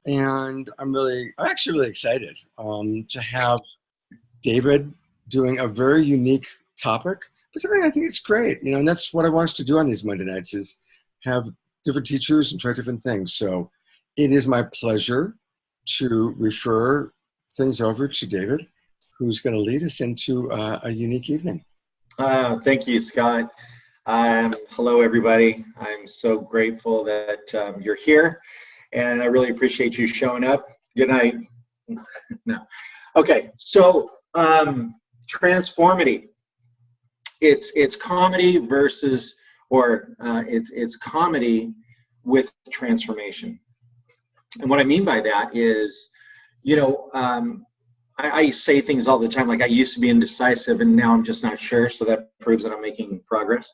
and I'm actually really excited to have David doing a very unique topic, but something I think it's great, and that's what I want us to do on these Monday nights is have different teachers and try different things. So it is my pleasure to refer things over to David, who's going to lead us into a unique evening. Thank you, Scott. Hello, everybody. I'm so grateful that you're here, and I really appreciate you showing up. Good night. No. Okay, so transformity. It's comedy versus, or it's comedy with transformation. And what I mean by that is, I say things all the time, like I used to be indecisive and now I'm just not sure. So that proves that I'm making progress.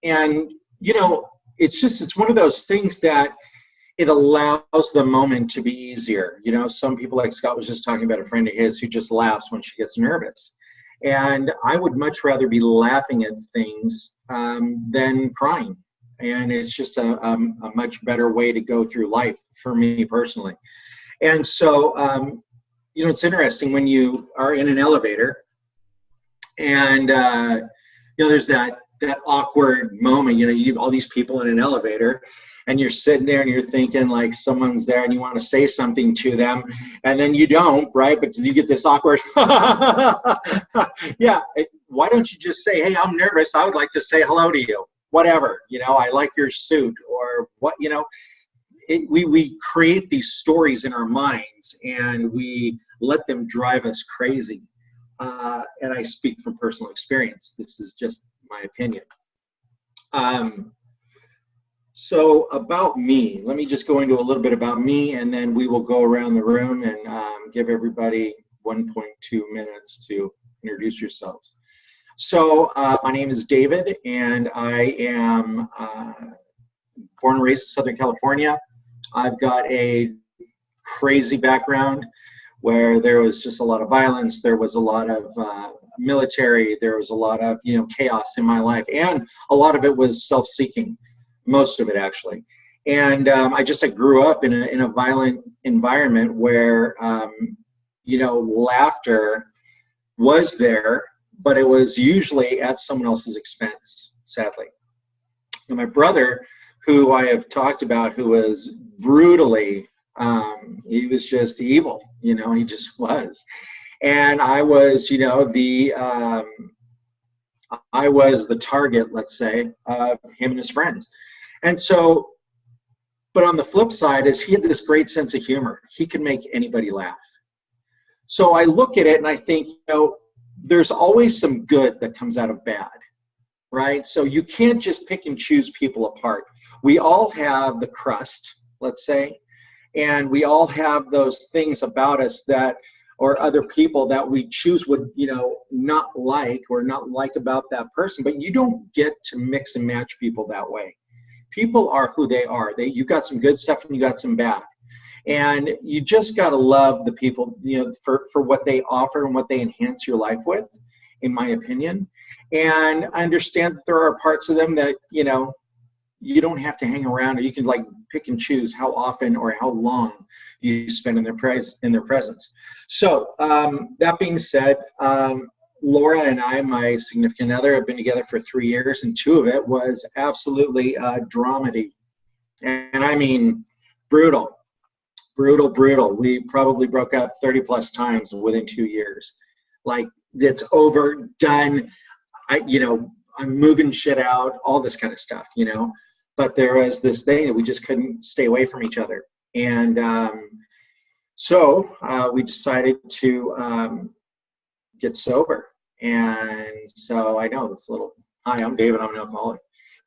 And, it's one of those things that it allows the moment to be easier. Some people, like Scott was just talking about, a friend of his who just laughs when she gets nervous. And I would much rather be laughing at things than crying. And it's just a much better way to go through life for me personally. And so, it's interesting when you are in an elevator and, there's that awkward moment, you all these people in an elevator and you're sitting there and you're thinking like someone's there and you want to say something to them and then you don't, right? But you get this awkward, yeah, why don't you just say, hey, I'm nervous. I would like to say hello to you, whatever, I like your suit or what, we create these stories in our minds and we let them drive us crazy. And I speak from personal experience. This is just my opinion. So about me, let me just go into a little bit about me and then we will go around the room and give everybody 1.2 minutes to introduce yourselves. So my name is David and I am born and raised in Southern California. I've got a crazy background where there was just a lot of violence. There was a lot of military. There was a lot of, chaos in my life. And a lot of it was self-seeking, most of it actually. And I grew up in a violent environment where, laughter was there, but it was usually at someone else's expense, sadly. And my brother, who I have talked about, who was brutally, he was just evil, he just was. And I was, I was the target, let's say, of him and his friends. And so, but on the flip side is he had this great sense of humor. He could make anybody laugh. So I look at it and I think, there's always some good that comes out of bad, right? So you can't just pick and choose people apart. We all have the crust, let's say, and we all have those things about us that, or other people that we choose would, not like or not like about that person, but you don't get to mix and match people that way. People are who they are. You got some good stuff and you got some bad. And you just got to love the people, for what they offer and what they enhance your life with, in my opinion. And I understand that there are parts of them that, you don't have to hang around, or you can like pick and choose how often or how long you spend in their presence. So that being said, Laura and I, my significant other, have been together for 3 years, and 2 of it was absolutely dramedy. And I mean, brutal. We probably broke up 30 plus times within 2 years. Like, it's over, done. I'm moving shit out, all this kind of stuff, But there was this thing that we just couldn't stay away from each other. And so we decided to get sober. And so I know this little, hi, I'm David, I'm an alcoholic.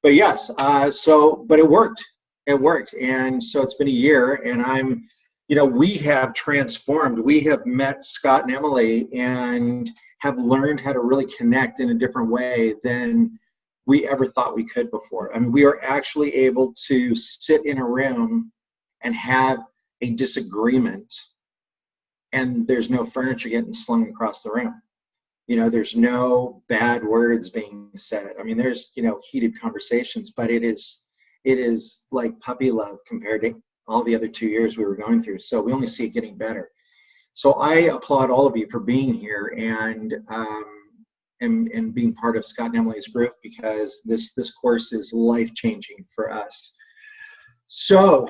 But yes, but it worked. It worked. And so it's been a year and we have transformed. We have met Scott and Emily and have learned how to really connect in a different way than we ever thought we could before. I mean, we are actually able to sit in a room and have a disagreement and there's no furniture getting slung across the room. There's no bad words being said. I mean, there's, heated conversations, but it is like puppy love compared to all the other 2 years we were going through. So we only see it getting better. So I applaud all of you for being here and being part of Scott and Emily's group, because this course is life-changing for us. So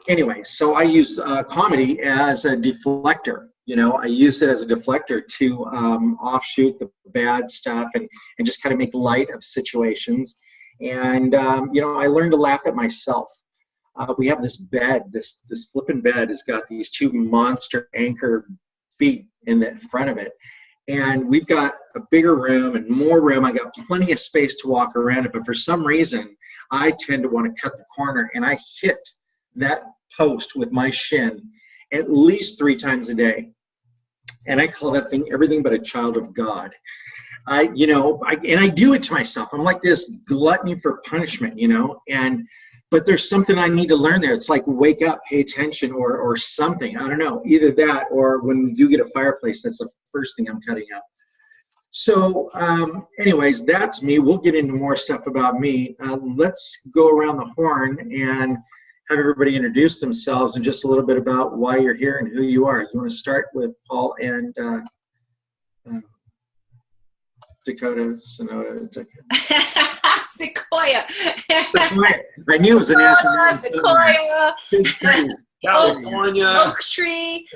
anyway, so I use comedy as a deflector. You know, I use it as a deflector to offshoot the bad stuff and just kind of make light of situations. And you know, I learned to laugh at myself. We have this bed, this flippin' bed has got these two monster anchor feet in the front of it. And we've got a bigger room and more room. I got plenty of space to walk around it, but for some reason, I tend to want to cut the corner, and I hit that post with my shin at least 3 times a day. And I call that thing everything but a child of God. I do it to myself. I'm like this gluttony for punishment, you know, but there's something I need to learn there. It's like wake up, pay attention, or something. I don't know, either that or when you get a fireplace, that's the first thing I'm cutting up. So anyways, that's me. We'll get into more stuff about me. Let's go around the horn and have everybody introduce themselves and just a little bit about why you're here and who you are. You want to start with Paul and Dakota, Sonoda, Sequoia. Sequoia. I knew it was an answer. Sequoia. California. Oak tree.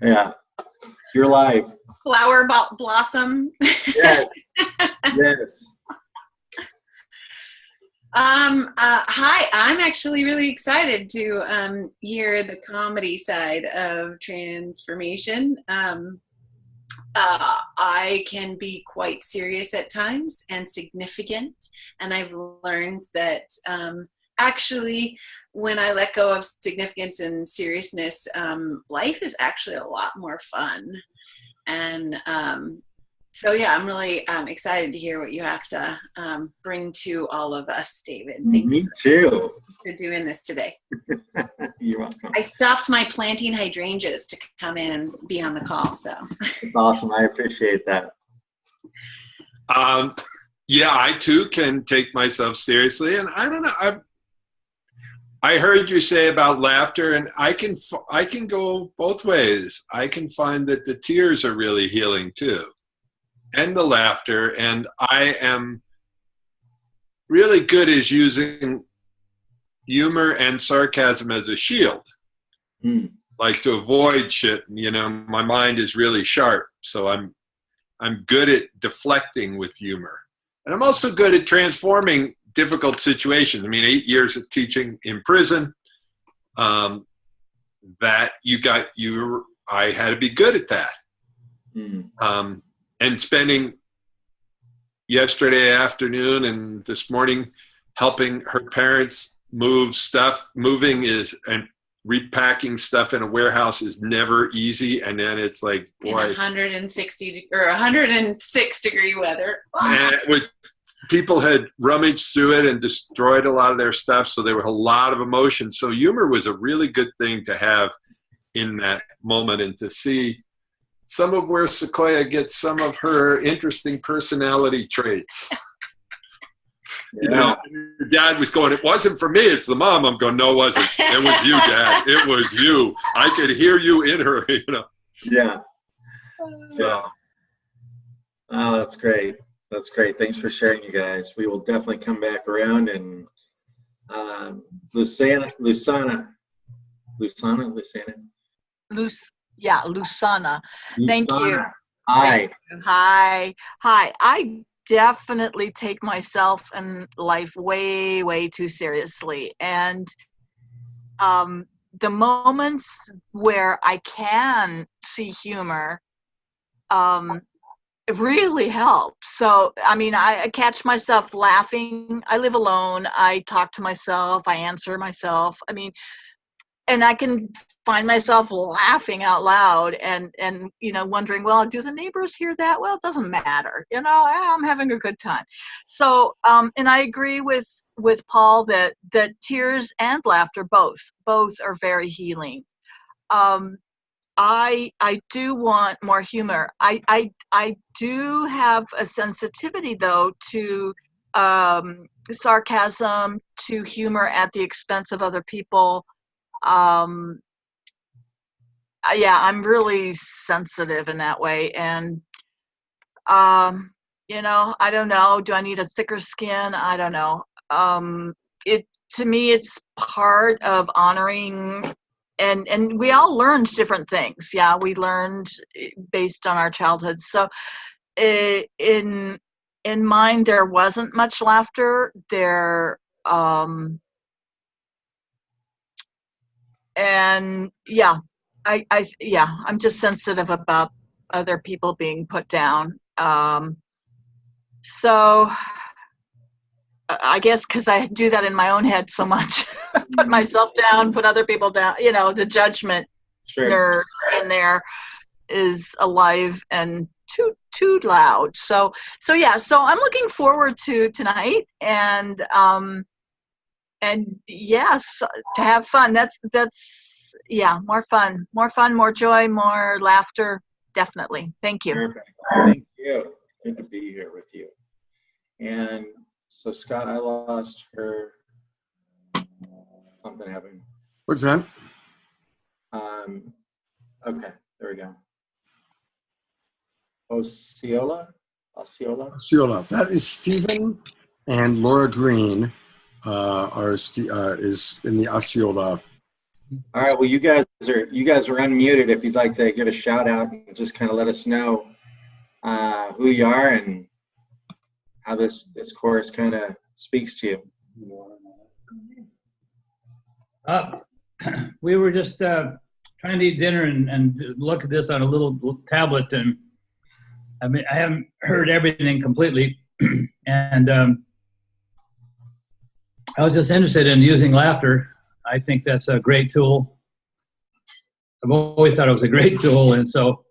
Yeah. You're live. Flower blossom. Yes. Yes. Hi, I'm actually really excited to hear the comedy side of transformation. I can be quite serious at times and significant, and I've learned that actually when I let go of significance and seriousness, life is actually a lot more fun. And so yeah, I'm really excited to hear what you have to bring to all of us, David. Thank Me you too. for doing this today. You're welcome. I stopped my planting hydrangeas to come in and be on the call, so. That's awesome. I appreciate that. Yeah, I too can take myself seriously, and I don't know. I heard you say about laughter, and I can go both ways. I can find that the tears are really healing too, and the laughter. And I am really good at using humor and sarcasm as a shield, like to avoid shit. You know, my mind is really sharp, so I'm good at deflecting with humor, and I'm also good at transforming difficult situations. I mean, 8 years of teaching in prison, I had to be good at that. And spending yesterday afternoon and this morning helping her parents move stuff. Moving and repacking stuff in a warehouse is never easy. And then it's like, boy. In 160 or 106 degree weather. And people had rummaged through it and destroyed a lot of their stuff, so there were a lot of emotion. So humor was a really good thing to have in that moment, and to see some of where Sequoia gets some of her interesting personality traits. Yeah. You know, your dad was going, it wasn't for me, it's the mom. I'm going, no, it wasn't. It was you, Dad. It was you. I could hear you in her, you know. Yeah. So. Oh, that's great. That's great. Thanks for sharing, you guys. We will definitely come back around. And Lusana. Thank you. Hi. Hi. I definitely take myself and life way, way too seriously. And the moments where I can see humor, it really helps. So, I mean, I catch myself laughing. I live alone. I talk to myself. I answer myself. I mean, and I can find myself laughing out loud and you know, wondering, well, do the neighbors hear that? Well, it doesn't matter. You know, I'm having a good time. So, and I agree with Paul that tears and laughter, both are very healing. I do want more humor. I do have a sensitivity though to sarcasm to humor at the expense of other people. Yeah, I'm really sensitive in that way. And, you know, I don't know. Do I need a thicker skin? I don't know. To me, it's part of honoring, and we all learned different things. Yeah, we learned based on our childhood. So in mine, there wasn't much laughter there. And yeah, I'm just sensitive about other people being put down. So I guess because I do that in my own head so much, put myself down, put other people down, you know, the judgment nerd in there is alive and too loud. So yeah, so I'm looking forward to tonight, and yes, to have fun. That's yeah, more fun, more joy, more laughter, definitely. Thank you. Perfect. Thank you. Good to be here with you. And so, Scott, I lost her. Something happened. What's that? Okay, there we go. Osceola? That is Stephen and Laura Green is in the Osceola. All right. Well, you guys are unmuted. If you'd like to give a shout out and just kind of let us know who you are and how this course kind of speaks to you. We were just trying to eat dinner and look at this on a little tablet, and I mean, I haven't heard everything completely, and I was just interested in using laughter. I think that's a great tool. I've always thought it was a great tool, and so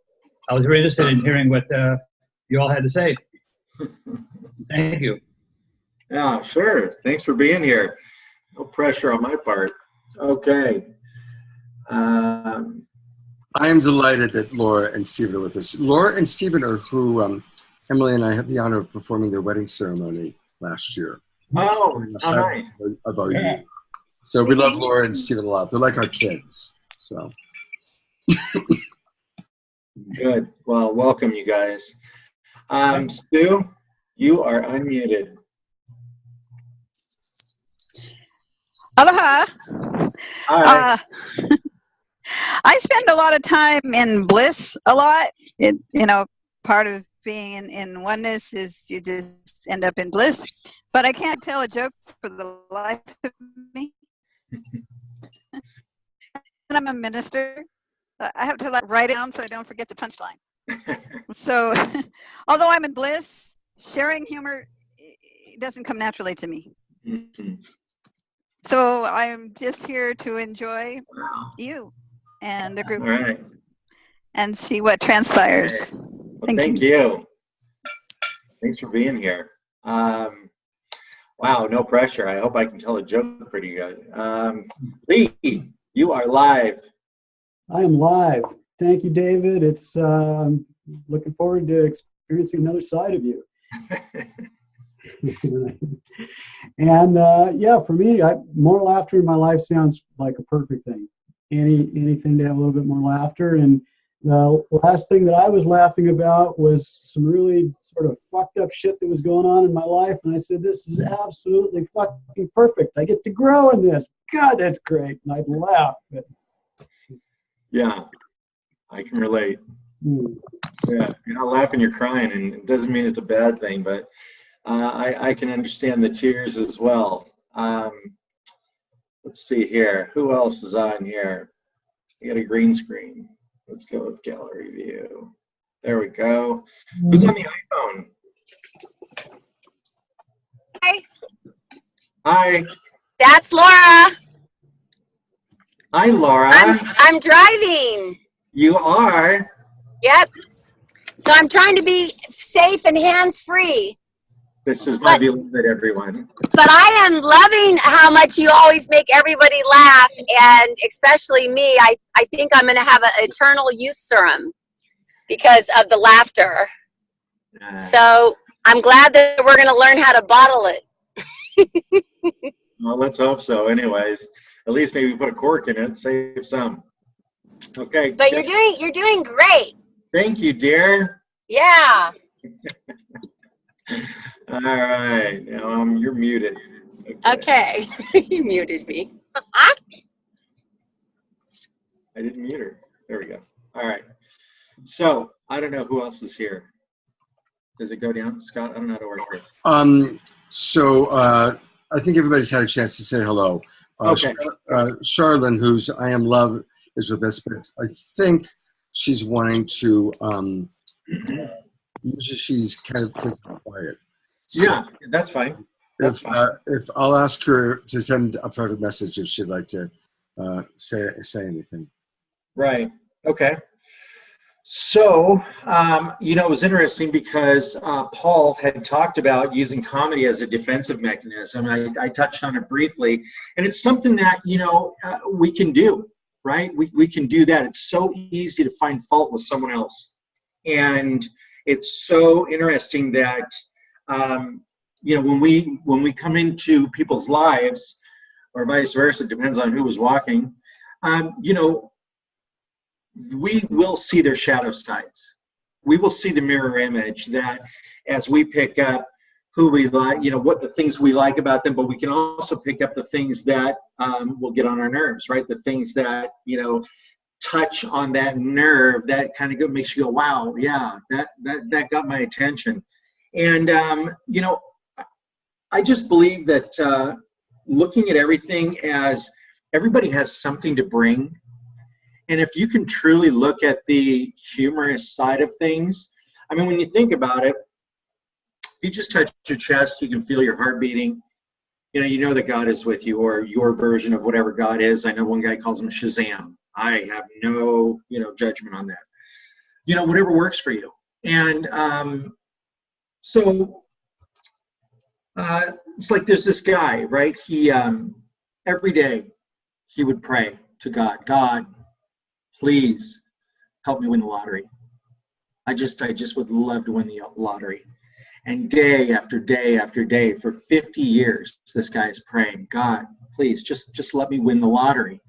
I was very interested in hearing what you all had to say. Thank you. Yeah, sure. Thanks for being here. No pressure on my part. Okay. I am delighted that Laura and Stephen are with us. Laura and Stephen are who Emily and I had the honor of performing their wedding ceremony last year. Oh, nice. Of our youth. So we love Laura and Stephen a lot. They're like our kids. So good. Well, welcome, you guys. Stu, you are unmuted. Aloha. Hi. I spend a lot of time in bliss a lot. Part of being in oneness is you just end up in bliss. But I can't tell a joke for the life of me. And I'm a minister. I have to write it down so I don't forget the punchline. So although I'm in bliss, sharing humor doesn't come naturally to me. Mm-hmm. So I'm just here to enjoy you and the group. All right. And see what transpires. Well, thank you. Thanks for being here. Wow, no pressure. I hope I can tell a joke pretty good. Lee, you are live. I am live. Thank you, David. It's I'm looking forward to experiencing another side of you. And yeah, for me, more laughter in my life sounds like a perfect thing. Anything to have a little bit more laughter. And the last thing that I was laughing about was some really sort of fucked up shit that was going on in my life. And I said, this is absolutely fucking perfect. I get to grow in this. God, that's great. And I'd laugh. But... yeah, I can relate. Yeah, you're not laughing, you're crying. And it doesn't mean it's a bad thing, but I can understand the tears as well. Let's see here. Who else is on here? We got a green screen. Let's go with gallery view. There we go. Who's on the iPhone? Hi. Hi. That's Laura. Hi, Laura. I'm driving. You are? Yep. So I'm trying to be safe and hands-free. This is going to be a little bit, everyone. But I am loving how much you always make everybody laugh, and especially me. I think I'm going to have an eternal youth serum because of the laughter. So I'm glad that we're going to learn how to bottle it. Well, let's hope so. Anyways, at least maybe put a cork in it, save some. Okay. But you're doing great. Thank you, dear. Yeah. All right. You're muted. Okay. You muted me. I didn't mute her. There we go. All right. So I don't know who else is here. Does it go down, Scott? I don't know how to work this. So I think everybody's had a chance to say hello. Okay. Charlene, who's I Am Love, is with us, but I think she's wanting to. Usually she's kind of taking quiet. So Yeah, that's fine. That's fine. if I'll ask her to send a private message if she'd like to say anything. Right. Okay. So, it was interesting because Paul had talked about using comedy as a defensive mechanism. I touched on it briefly, and it's something that, we can do, right? We can do that. It's so easy to find fault with someone else. And it's so interesting that, when we come into people's lives, or vice versa, depends on who was walking, we will see their shadow sides. We will see the mirror image that as we pick up who we like, what the things we like about them, but we can also pick up the things that will get on our nerves, right? The things that, touch on that nerve that kind of makes you go, wow, yeah, that got my attention. And, I just believe that looking at everything as everybody has something to bring. And if you can truly look at the humorous side of things, I mean, when you think about it, if you just touch your chest, you can feel your heart beating. You know that God is with you, or your version of whatever God is. I know one guy calls him Shazam. I have no, judgment on that. Whatever works for you. And so it's like there's this guy, right? He every day he would pray to God, God, please help me win the lottery. I just would love to win the lottery. And day after day after day for 50 years, this guy is praying, God, please just let me win the lottery.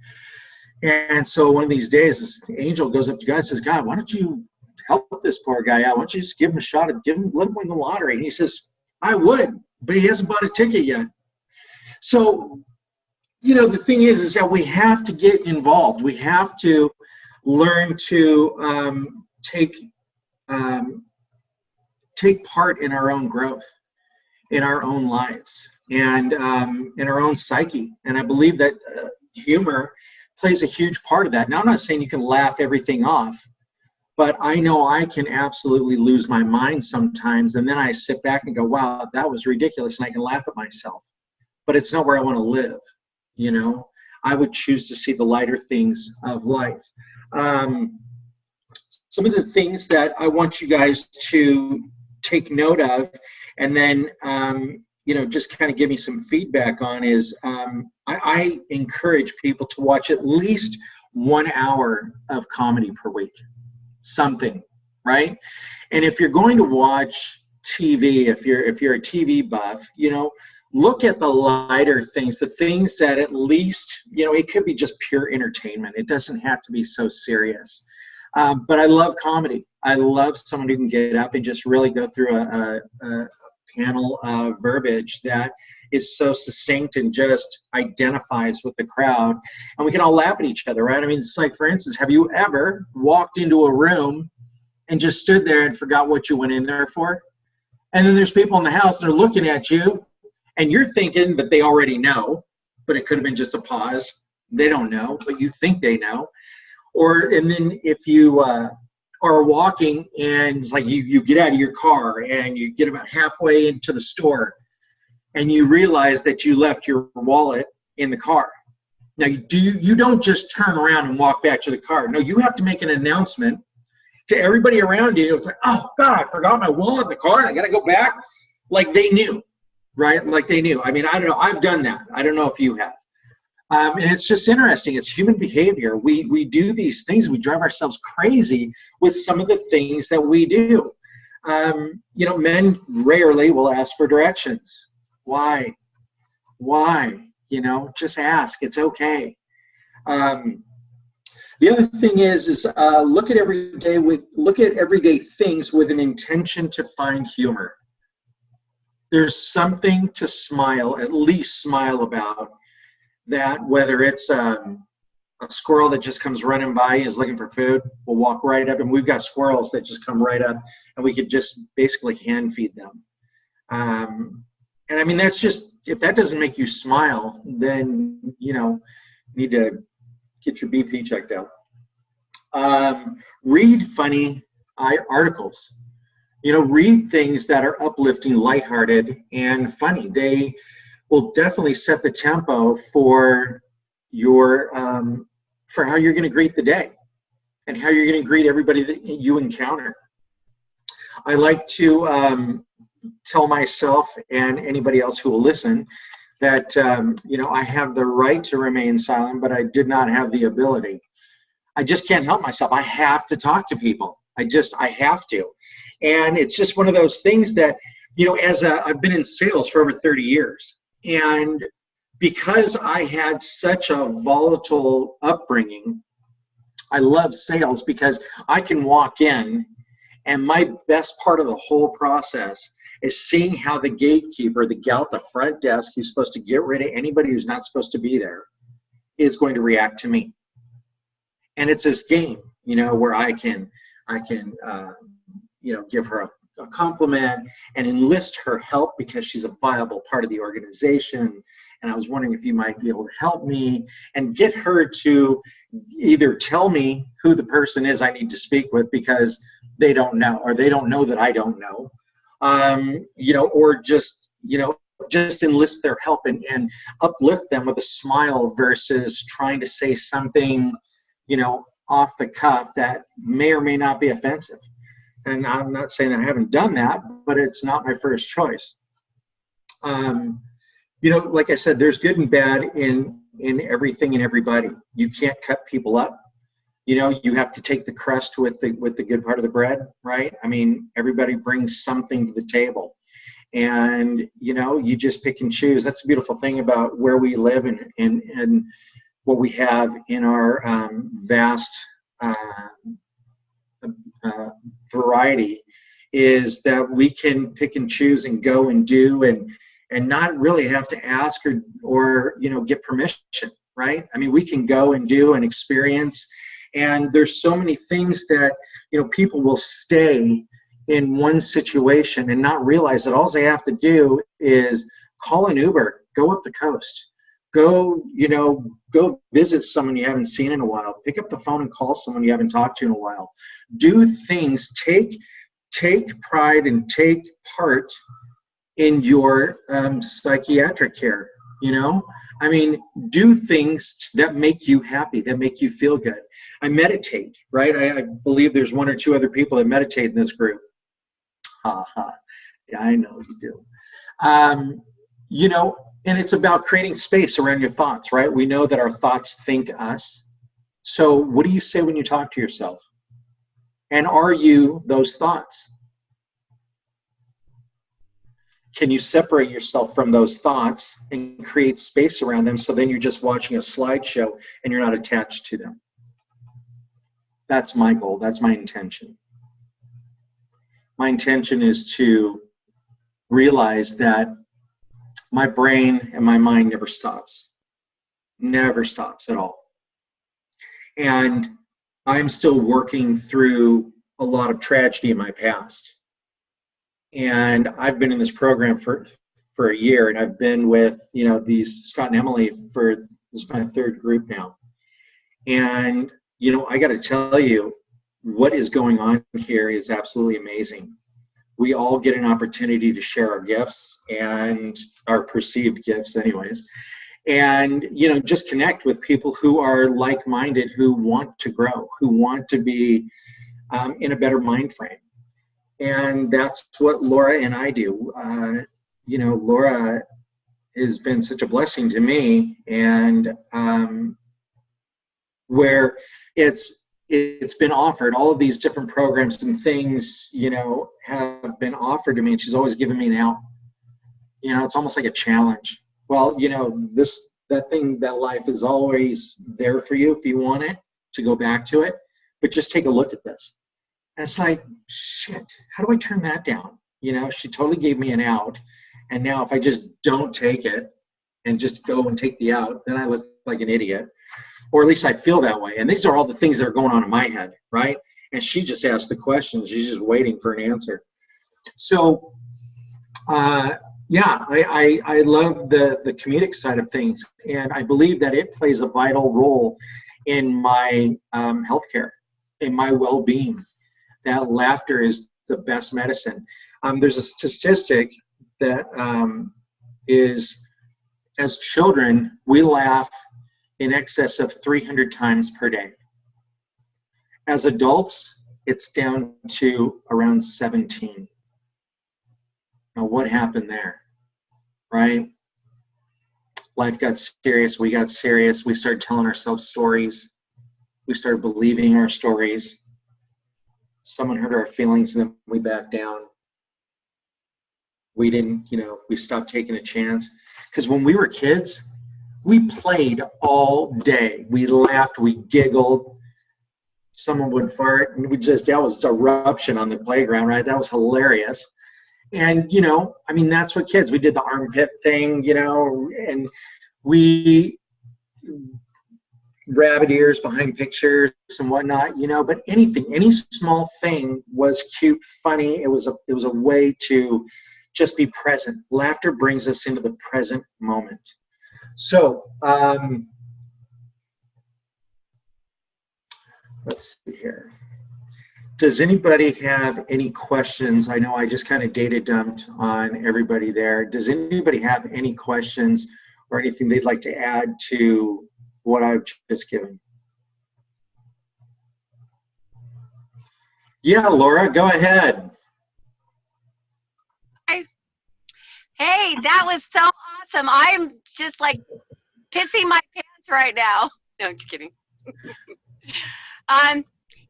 And so one of these days, this angel goes up to God and says, God, why don't you help this poor guy out? Why don't you just give him a shot at let him win the lottery? And he says, I would, but he hasn't bought a ticket yet. So, the thing is that we have to get involved. We have to learn to take part in our own growth, in our own lives, and in our own psyche. And I believe that humor plays a huge part of that. Now, I'm not saying you can laugh everything off, but I know I can absolutely lose my mind sometimes, and then I sit back and go, wow, that was ridiculous, and I can laugh at myself. But it's not where I want to live, I would choose to see the lighter things of life. Some of the things that I want you guys to take note of, and then just kind of give me some feedback on is I encourage people to watch at least 1 hour of comedy per week, something, right? And if you're going to watch TV, if you're a TV buff, look at the lighter things, the things that at least, it could be just pure entertainment. It doesn't have to be so serious. But I love comedy. I love someone who can get up and just really go through a panel of verbiage that is so succinct and just identifies with the crowd. And we can all laugh at each other, right? I mean, it's like, for instance, have you ever walked into a room and just stood there and forgot what you went in there for? And then there's people in the house, they're looking at you, and you're thinking that they already know, but it could have been just a pause. They don't know, but you think they know. And then if you are walking and it's like you get out of your car and you get about halfway into the store and you realize that you left your wallet in the car. Now, you don't just turn around and walk back to the car. No, you have to make an announcement to everybody around you. It's like, oh, God, I forgot my wallet in the car and I got to go back. Like they knew, right? Like they knew. I mean, I don't know. I've done that. I don't know if you have. And it's just interesting. It's human behavior. We do these things. We drive ourselves crazy with some of the things that we do. Men rarely will ask for directions. Why? Just ask. It's okay. The other thing is look at everyday things with an intention to find humor. There's something to smile, at least smile about that, whether it's a squirrel that just comes running by, is looking for food, we'll walk right up, and we've got squirrels that just come right up, and we could just basically hand feed them. And I mean, that's just, if that doesn't make you smile, then, you need to get your BP checked out. Read funny articles. Read things that are uplifting, lighthearted, and funny. They will definitely set the tempo for your for how you're going to greet the day and how you're going to greet everybody that you encounter. I like to tell myself and anybody else who will listen that I have the right to remain silent, but I did not have the ability. I just can't help myself. I have to talk to people. I have to. And it's just one of those things that, I've been in sales for over 30 years. And because I had such a volatile upbringing, I love sales because I can walk in, and my best part of the whole process is seeing how the gatekeeper, the gal at the front desk who's supposed to get rid of anybody who's not supposed to be there, is going to react to me. And it's this game, where I can give her a compliment and enlist her help because she's a viable part of the organization. And I was wondering if you might be able to help me, and get her to either tell me who the person is I need to speak with because they don't know, or they don't know that I don't know, or just enlist their help and uplift them with a smile versus trying to say something, off the cuff that may or may not be offensive. And I'm not saying I haven't done that, but it's not my first choice. Like I said, there's good and bad in everything and everybody. You can't cut people up. You have to take the crust with the good part of the bread, right? I mean, everybody brings something to the table. And, you just pick and choose. That's the beautiful thing about where we live and what we have in our vast variety, is that we can pick and choose and go and do and not really have to ask or get permission, right? I mean, we can go and do and experience, and there's so many things that people will stay in one situation and not realize that all they have to do is call an Uber, go up the coast, go visit someone you haven't seen in a while, pick up the phone and call someone you haven't talked to in a while. Do things, take pride and take part in your psychiatric care. I mean, do things that make you happy, that make you feel good. I meditate, right? I believe there's one or two other people that meditate in this group. Yeah, I know you do. And it's about creating space around your thoughts, right? We know that our thoughts think us. So what do you say when you talk to yourself? And are you those thoughts? Can you separate yourself from those thoughts and create space around them so then you're just watching a slideshow and you're not attached to them? That's my goal. That's my intention. My intention is to realize that my brain and my mind never stops at all. And I'm still working through a lot of tragedy in my past. And I've been in this program for a year, and I've been with, these Scott and Emily this is my third group now. And, I got to tell you, what is going on here is absolutely amazing. We all get an opportunity to share our gifts, and our perceived gifts anyways, and just connect with people who are like-minded, who want to grow, who want to be in a better mind frame. And that's what Laura and I do. Laura has been such a blessing to me, and where it's it's been offered. All of these different programs and things, you know, have been offered to me, and she's always given me an out. You know, it's almost like a challenge. Well, you know, that life is always there for you if you want it, to go back to it. But just take a look at this. And it's like, shit, how do I turn that down? You know, she totally gave me an out. And now if I just don't take it and just go and take the out, then I look like an idiot. Or at least I feel that way. And these are all the things that are going on in my head, right? And she just asked the questions. She's just waiting for an answer. So, yeah, I love the comedic side of things. And I believe that it plays a vital role in my healthcare, in my well-being. That laughter is the best medicine. There's a statistic that is, as children, we laugh in excess of 300 times per day. As adults, it's down to around 17. Now, what happened there, right? Life got serious, we got serious, we started telling ourselves stories, we started believing our stories. Someone hurt our feelings and then we backed down. We didn't, you know, we stopped taking a chance. Because when we were kids, we played all day. We laughed, we giggled. Someone would fart, and that was eruption on the playground, right? That was hilarious. And, you know, I mean, that's what kids, we did the armpit thing, you know, and we rabbit ears behind pictures and whatnot, you know, but anything, any small thing was cute, funny. It was a way to just be present. Laughter brings us into the present moment. So, let's see here. Does anybody have any questions? I know I just kind of data dumped on everybody there. Does anybody have any questions or anything they'd like to add to what I've just given? Yeah, Laura, go ahead. Hey, that was so awesome. I'm just like pissing my pants right now. No, I'm just kidding.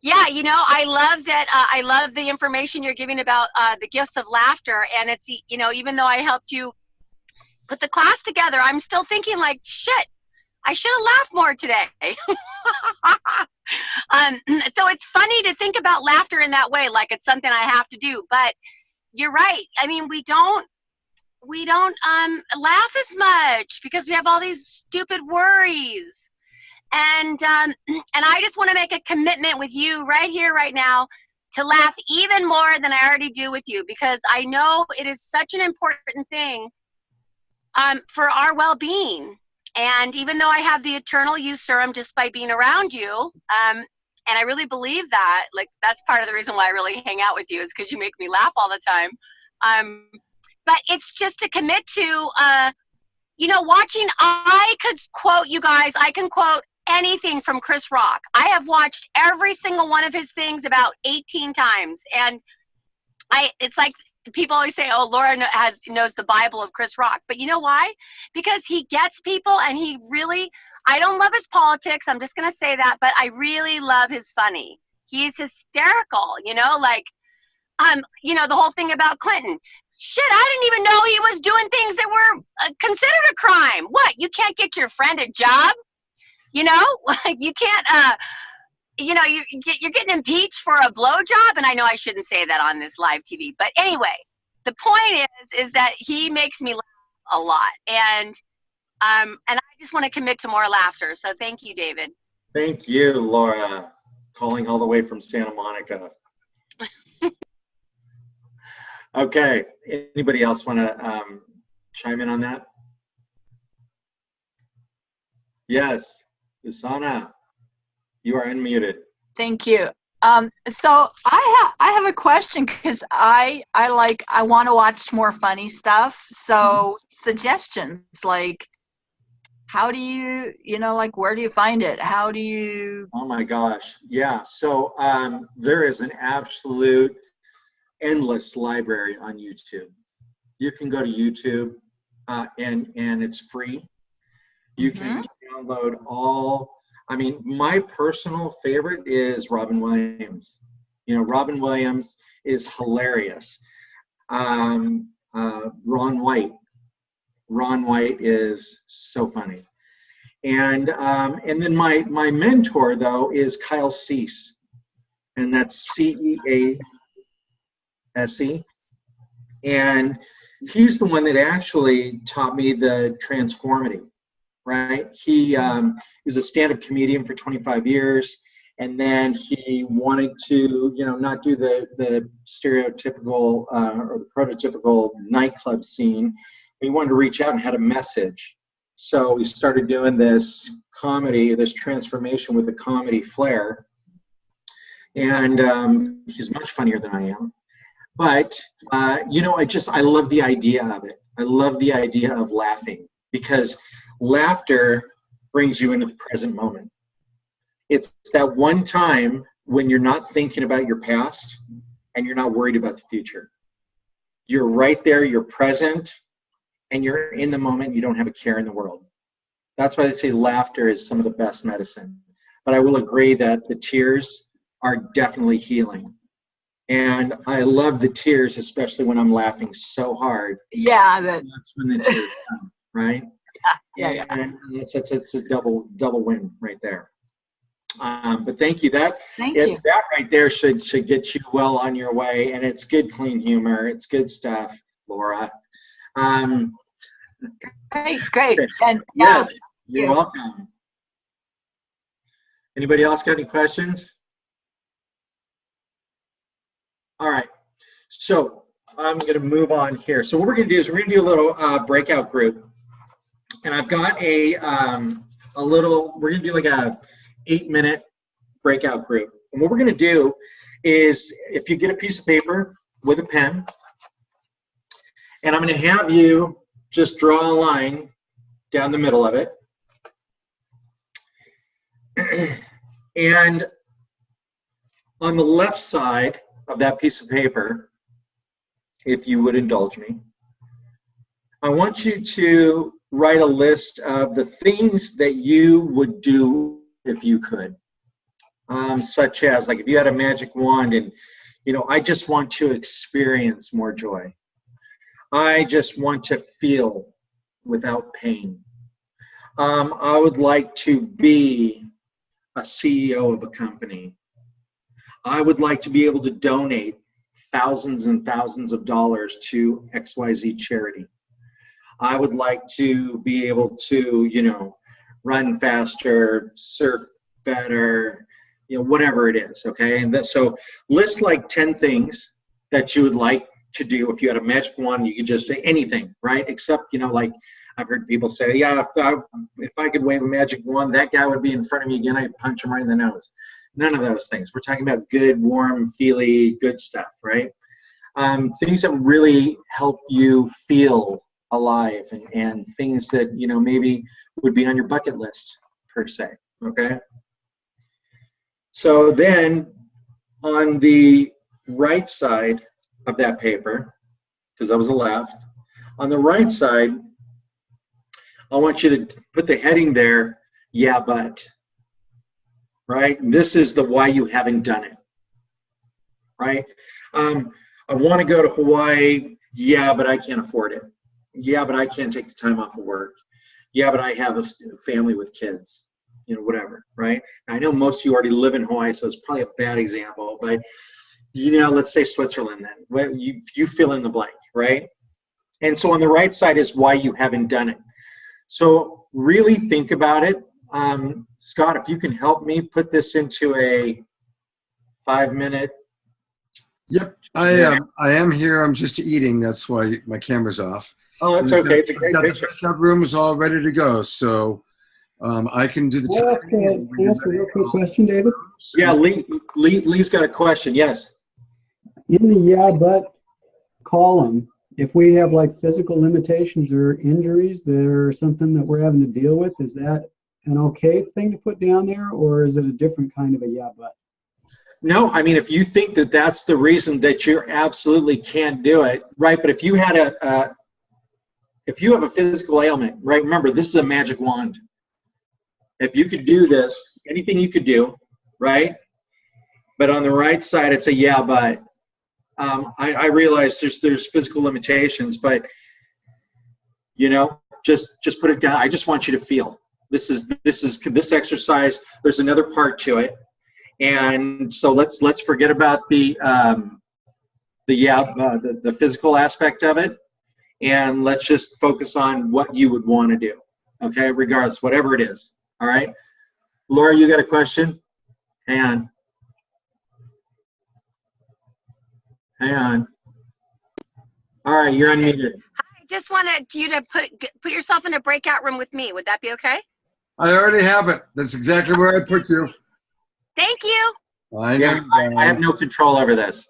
Yeah, you know, I love that. I love the information you're giving about the gifts of laughter. And it's, you know, even though I helped you put the class together, I'm still thinking like, shit, I should have laughed more today. So it's funny to think about laughter in that way, like it's something I have to do. But you're right. I mean, we don't laugh as much because we have all these stupid worries. And I just want to make a commitment with you right here, right now, to laugh even more than I already do with you, because I know it is such an important thing for our well-being. And even though I have the eternal youth serum just by being around you, and I really believe that, like, that's part of the reason why I really hang out with you, is because you make me laugh all the time. But it's just to commit to, you know, watching. I could quote, you guys, I can quote anything from Chris Rock. I have watched every single one of his things about 18 times. And it's like people always say, oh, Laura knows the Bible of Chris Rock. But you know why? Because he gets people, and he really, I don't love his politics, I'm just going to say that, but I really love his funny. He's hysterical, you know, like, you know, the whole thing about Clinton. Shit, I didn't even know he was doing things that were considered a crime. What, you can't get your friend a job? You know, you can't, you know, you're getting impeached for a blowjob. And I know I shouldn't say that on this live TV. But anyway, the point is that he makes me laugh a lot. And I just want to commit to more laughter. So thank you, David. Thank you, Laura, calling all the way from Santa Monica. Okay, anybody else want to chime in on that? Yes, Usana, you are unmuted. Thank you. So I have a question, because I want to watch more funny stuff. So suggestions, like, how do you know, like, where do you find it? How do you? Oh my gosh, yeah. So there is an absolute endless library on YouTube. You can go to YouTube and it's free. You can download all, I mean, my personal favorite is Robin Williams. You know, Robin Williams is hilarious. Ron White. Ron White is so funny. And then my mentor, though, is Kyle Cease. And that's CEASE. And he's the one that actually taught me the transformity, right? He was a stand-up comedian for 25 years. And then he wanted to, you know, not do the stereotypical or the prototypical nightclub scene. He wanted to reach out and had a message. So we started doing this comedy, this transformation with a comedy flair. And he's much funnier than I am. But, you know, I love the idea of it. I love the idea of laughing, because laughter brings you into the present moment. It's that one time when you're not thinking about your past and you're not worried about the future. You're right there, you're present, and you're in the moment. You don't have a care in the world. That's why they say laughter is some of the best medicine. But I will agree that the tears are definitely healing. And I love the tears, especially when I'm laughing so hard. Yeah, that's when the tears come, right? Yeah. And it's a double win right there. But thank you. That right there should get you well on your way. And it's good, clean humor. It's good stuff, Laura. Great. And yes, you're welcome. Anybody else got any questions? All right. So I'm going to move on here. So what we're going to do is we're going to do a little breakout group. And I've got we're going to do like a 8-minute breakout group. And what we're going to do is, if you get a piece of paper with a pen, and I'm going to have you just draw a line down the middle of it. And on the left side of that piece of paper, if you would indulge me, I want you to write a list of the things that you would do if you could, such as, like, if you had a magic wand and, you know, I just want to experience more joy. I just want to feel without pain. I would like to be a CEO of a company. I would like to be able to donate thousands and thousands of dollars to XYZ charity. I would like to be able to, you know, run faster, surf better, you know, whatever it is, okay? And so list like 10 things that you would like to do. If you had a magic wand, you could just say anything, right? Except, you know, like I've heard people say, yeah, if I could wave a magic wand, that guy would be in front of me again, I'd punch him right in the nose. None of those things. We're talking about good, warm, feely, good stuff, right? Things that really help you feel alive, and things that, you know, maybe would be on your bucket list, per se, okay? So then on the right side of that paper, because that was the left, on the right side, I want you to put the heading there, yeah, but, right? And this is the why you haven't done it, right? I want to go to Hawaii, yeah, but I can't afford it. Yeah, but I can't take the time off of work. Yeah, but I have a family with kids, you know, whatever, right? I know most of you already live in Hawaii, so it's probably a bad example, but, you know, let's say Switzerland then. Well, you fill in the blank, right? And so on the right side is why you haven't done it. So really think about it. Scott, if you can help me put this into a 5-minute. Yep, I am here. I'm just eating. That's why my camera's off. Oh, that's okay. It's a great picture. The pickup room is all ready to go, so I can do the. Can I ask a real quick question, David? Yeah, Lee's got a question. Yes. In the yeah, but column, if we have like physical limitations or injuries that are something that we're having to deal with, is that an okay thing to put down there, or is it a different kind of a yeah, but? No, I mean, if you think that that's the reason that you absolutely can't do it, right? But if you had if you have a physical ailment, right? Remember, this is a magic wand. If you could do this, anything you could do, right? But on the right side, it's a yeah, but. I realize there's physical limitations, but you know, just put it down. I just want you to feel. This exercise. There's another part to it, and so let's forget about the physical aspect of it, and let's just focus on what you would want to do. Okay, regardless, whatever it is. All right, Laura, you got a question? Hang on. Hang on. All right, you're unmuted. I just wanted you to put yourself in a breakout room with me. Would that be okay? I already have it. That's exactly where I put you. Thank you. I know. I have no control over this.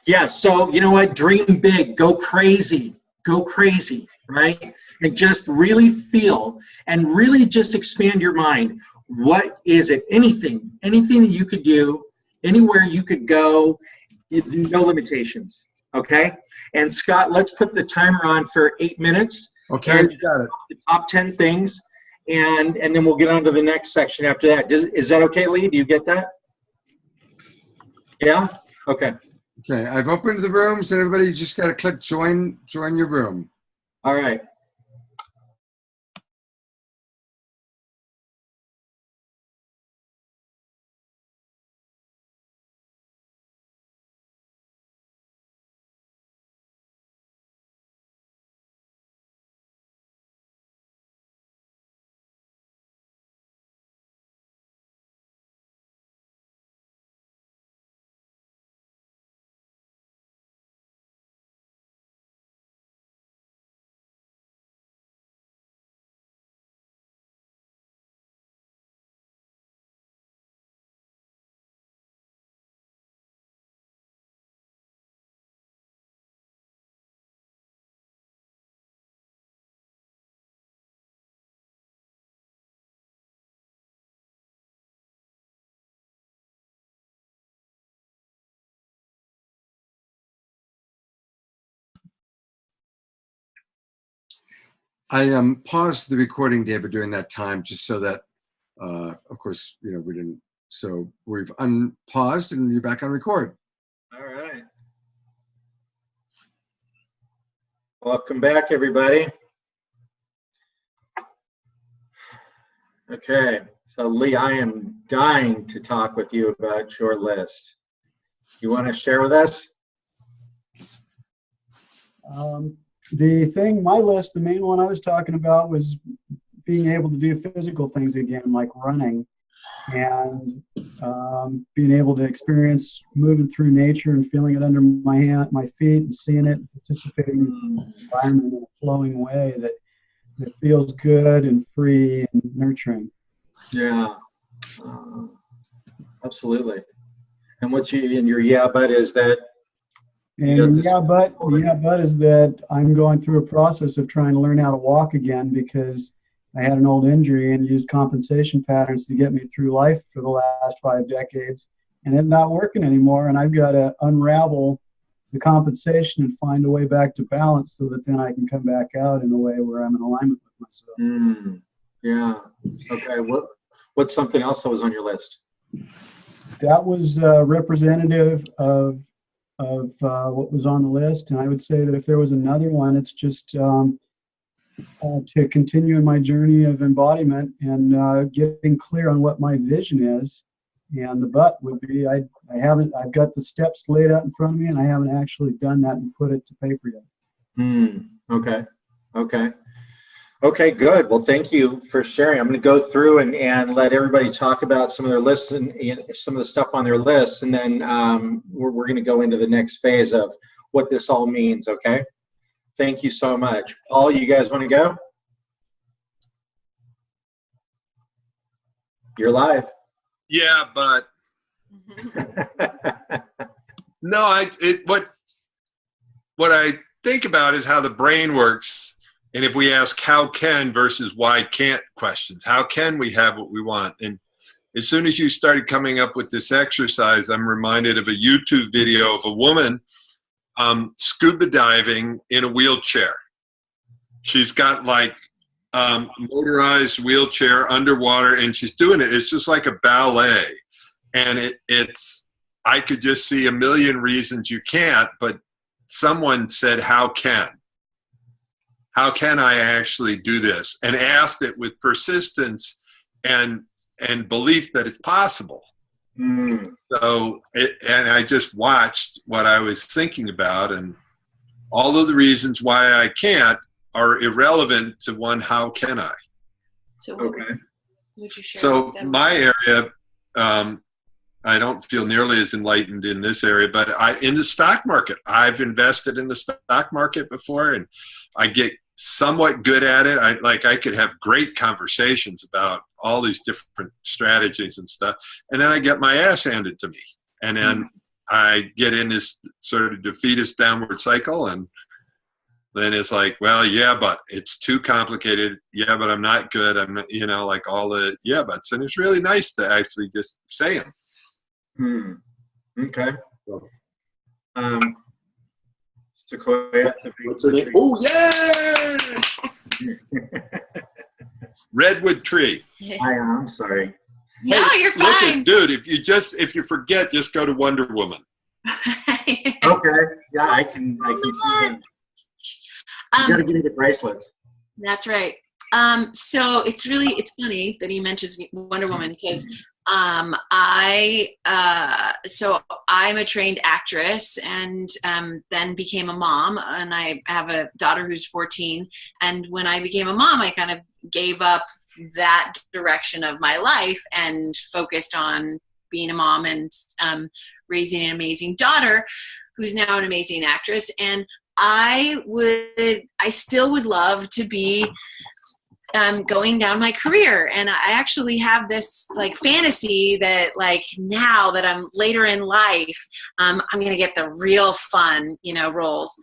Yeah, so you know what? Dream big. Go crazy. Go crazy, right? And just really feel and really just expand your mind. What is it? Anything that you could do, anywhere you could go. No limitations, okay? And Scott, let's put the timer on for 8 minutes. Okay, you got it. The top 10 things, and then we'll get on to the next section after that. Is that okay, Lee? Do you get that? Yeah? Okay. Okay, I've opened the rooms, and everybody just got to click join your room. All right. I paused the recording, David, during that time, just so that, of course, you know, we didn't. So we've unpaused, and you're back on record. All right. Welcome back, everybody. Okay, so Lee, I am dying to talk with you about your list. You want to share with us? My list, the main one I was talking about was being able to do physical things again, like running, and being able to experience moving through nature and feeling it under my feet, and seeing it, participating in the environment in a flowing way that feels good and free and nurturing. Yeah, absolutely. And what's your yeah, but is that? And yeah, but is that I'm going through a process of trying to learn how to walk again, because I had an old injury and used compensation patterns to get me through life for the last 5 decades, and it's not working anymore. And I've got to unravel the compensation and find a way back to balance, so that then I can come back out in a way where I'm in alignment with myself. Yeah. Okay. What's something else that was on your list? That was representative of what was on the list. And I would say that if there was another one, it's just to continue in my journey of embodiment and getting clear on what my vision is. And the but would be, I've got the steps laid out in front of me, and I haven't actually done that and put it to paper yet. Okay, good. Well, thank you for sharing. I'm going to go through and let everybody talk about some of their lists and some of the stuff on their list, and then we're going to go into the next phase of what this all means, okay? Thank you so much. Paul, you guys want to go? You're live. Yeah, but no, what I think about is how the brain works. And if we ask how can versus why can't questions, how can we have what we want? And as soon as you started coming up with this exercise, I'm reminded of a YouTube video of a woman scuba diving in a wheelchair. She's got like motorized wheelchair underwater, and she's doing it. It's just like a ballet. And it's, I could just see a million reasons you can't, but someone said, how can I actually do this? And asked it with persistence and belief that it's possible. So, and I just watched what I was thinking about, and all of the reasons why I can't are irrelevant to one, how can I? So Okay. would you share So with them? my area, I don't feel nearly as enlightened in this area, but in the stock market, I've invested in the stock market before, and I get somewhat good at it. I could have great conversations about all these different strategies and stuff, and then I get my ass handed to me, and then I get in this sort of defeatist downward cycle, and then it's like, well, yeah, but it's too complicated. Yeah, but I'm not good. I'm not, like all the yeah buts, and it's really nice to actually just say them. Okay. Sequoia. What's her name? Oh, yeah! Redwood tree. I'm sorry. No, Hey, you're listen, fine. dude, if you forget, just go to Wonder Woman. Okay. Yeah, I can see that. You gotta give me the bracelets. That's right. So it's funny that he mentions Wonder Woman, because so I'm a trained actress, and then became a mom, and I have a daughter who's 14. And when I became a mom, I kind of gave up that direction of my life and focused on being a mom and raising an amazing daughter who's now an amazing actress. And I still would love to be going down my career. And I actually have this like fantasy that like now that I'm later in life, I'm going to get the real fun, roles.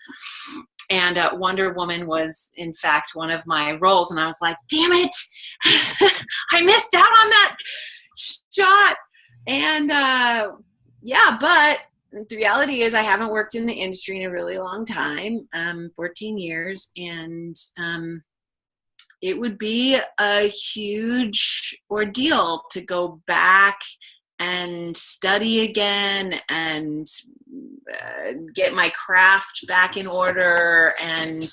And Wonder Woman was in fact one of my roles. And I was like, damn it, I missed out on that shot. And but the reality is I haven't worked in the industry in a really long time, 14 years. And it would be a huge ordeal to go back and study again and get my craft back in order. And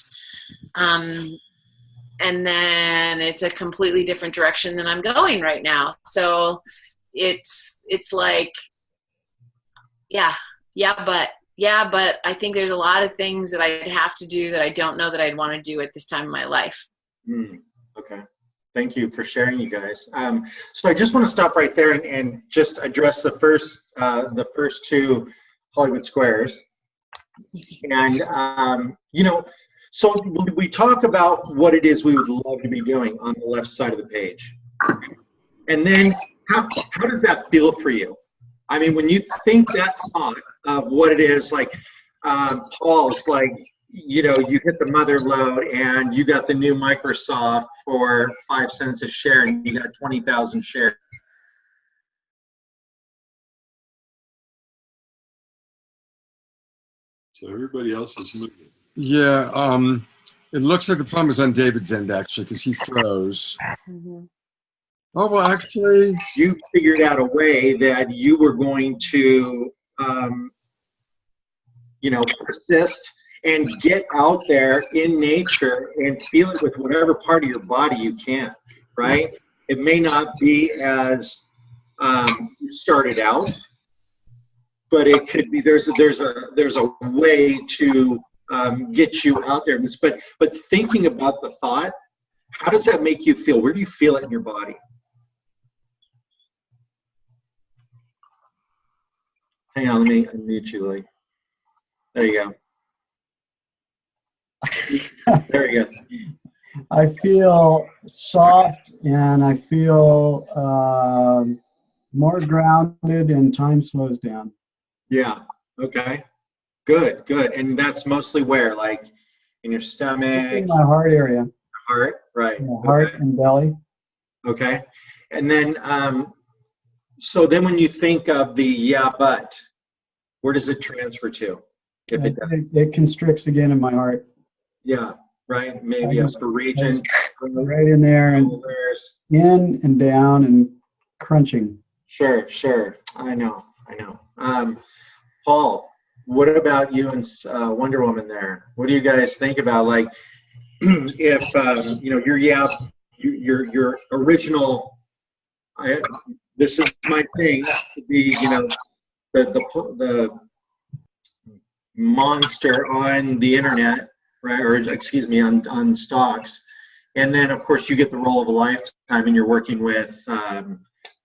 then it's a completely different direction than I'm going right now. So it's like, but I think there's a lot of things that I'd have to do that I don't know that I'd want to do at this time in my life. Okay. Thank you for sharing, you guys. So I just want to stop right there and just address the first two Hollywood squares. And, so we talk about what it is we would love to be doing on the left side of the page. And then how does that feel for you? I mean, when you think that thought of what it is, like Paul's like, you hit the mother load and you got the new Microsoft for 5 cents a share and you got 20,000 shares. So everybody else is moving. Yeah, it looks like the problem is on David's end, actually, because he froze. Oh, well, actually, you figured out a way that you were going to, persist and get out there in nature and feel it with whatever part of your body you can, right? It may not be as you started out, but it could be. There's a way to get you out there. But thinking about the thought, how does that make you feel? Where do you feel it in your body? Hang on, let me unmute you, Lee. There you go. There you go. I feel soft and I feel more grounded and time slows down. Yeah. Okay. Good. And that's mostly where, like, in your stomach? In my heart area. Heart, right. Yeah, heart and belly. Okay. And then, so then when you think of the but, where does it transfer to? It constricts again in my heart. Yeah, right. Maybe upper region. right in there and in and down and crunching. Sure, sure. I know. Paul, what about you and Wonder Woman there? What do you guys think about, like, if your original, this is my thing, to be, the monster on the internet, right? Or excuse me, on stocks, and then of course you get the role of a lifetime, and you're working with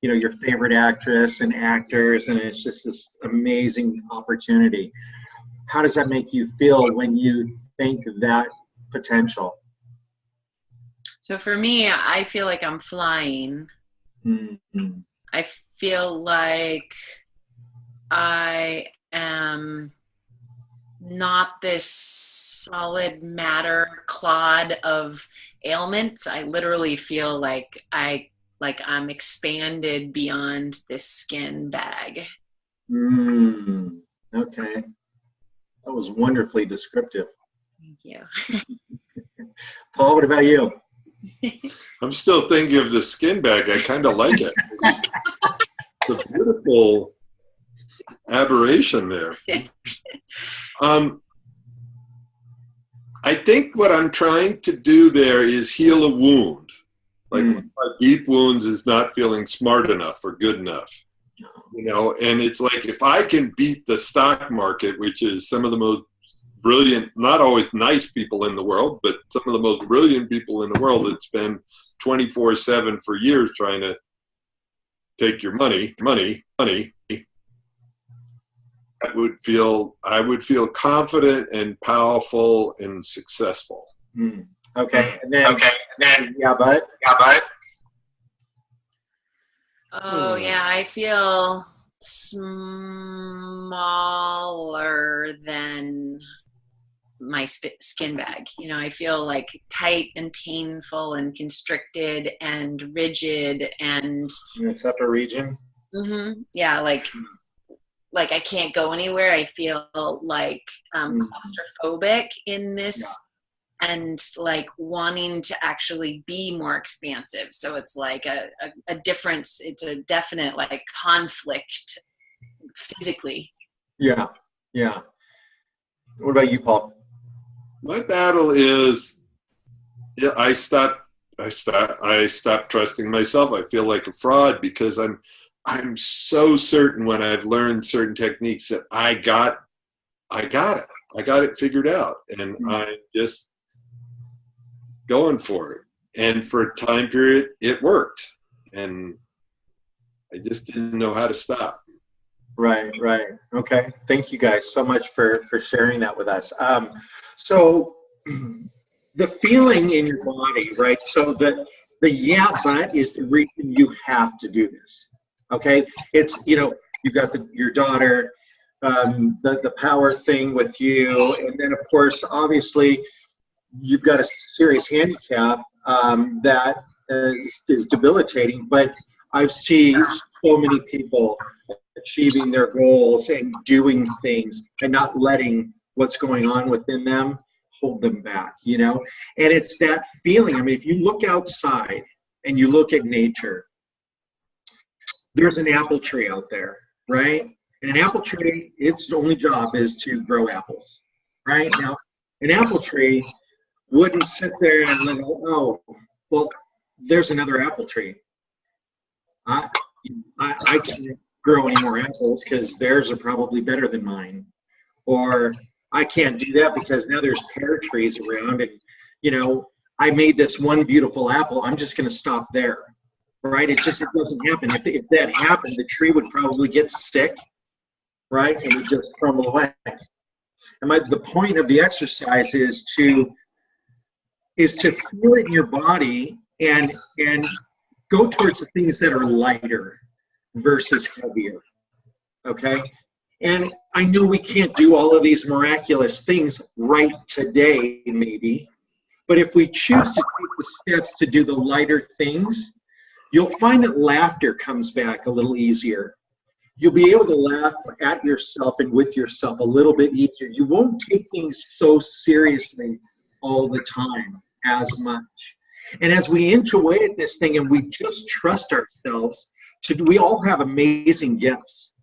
your favorite actress and actors, and it's just this amazing opportunity. How does that make you feel when you think that potential? So for me, I feel like I'm flying. Mm-hmm. I feel like I am not this solid matter clod of ailments. I literally feel like I'm expanded beyond this skin bag. Okay. That was wonderfully descriptive. Thank you. Paul, what about you? I'm still thinking of the skin bag. I kind of like it. It's a beautiful aberration there. I think what I'm trying to do there is heal a wound. Like one of my deep wounds is not feeling smart enough or good enough. And it's like, if I can beat the stock market, which is some of the most brilliant, not always nice people in the world, but some of the most brilliant people in the world that spend 24/7 for years trying to take your money. I would feel confident and powerful and successful. Okay. And then yeah, but. Oh yeah, I feel smaller than my skin bag. I feel like tight and painful and constricted and rigid and. Your receptor region. Yeah, like I can't go anywhere. I feel like claustrophobic in this. Yeah. And like wanting to actually be more expansive. So it's like a difference. It's a definite like conflict physically. Yeah. What about you, Paul? My battle is, I stopped trusting myself. I feel like a fraud because I'm so certain when I've learned certain techniques that I got it. I got it figured out, and I'm just going for it. And for a time period, it worked, and I just didn't know how to stop. Right. Okay. Thank you guys so much for sharing that with us. So the feeling in your body, right? So the yeah, but is the reason you have to do this. Okay. It's, you've got your daughter, the power thing with you. And then of course, obviously you've got a serious handicap that is debilitating, but I've seen so many people achieving their goals and doing things and not letting what's going on within them hold them back, And it's that feeling. I mean, if you look outside and you look at nature, there's an apple tree out there, right? And an apple tree, its only job is to grow apples, right? Now, an apple tree wouldn't sit there and go, oh, well, there's another apple tree. I can't grow any more apples because theirs are probably better than mine. Or I can't do that because now there's pear trees around and, I made this one beautiful apple. I'm just going to stop there, right? It doesn't happen. If that happened, the tree would probably get sick, right? And would just crumble away. And the point of the exercise is to feel it in your body and go towards the things that are lighter versus heavier, okay? And I know we can't do all of these miraculous things right today, maybe, but if we choose to take the steps to do the lighter things, you'll find that laughter comes back a little easier. You'll be able to laugh at yourself and with yourself a little bit easier. You won't take things so seriously all the time as much. And as we inch away at this thing and we just trust ourselves, we all have amazing gifts,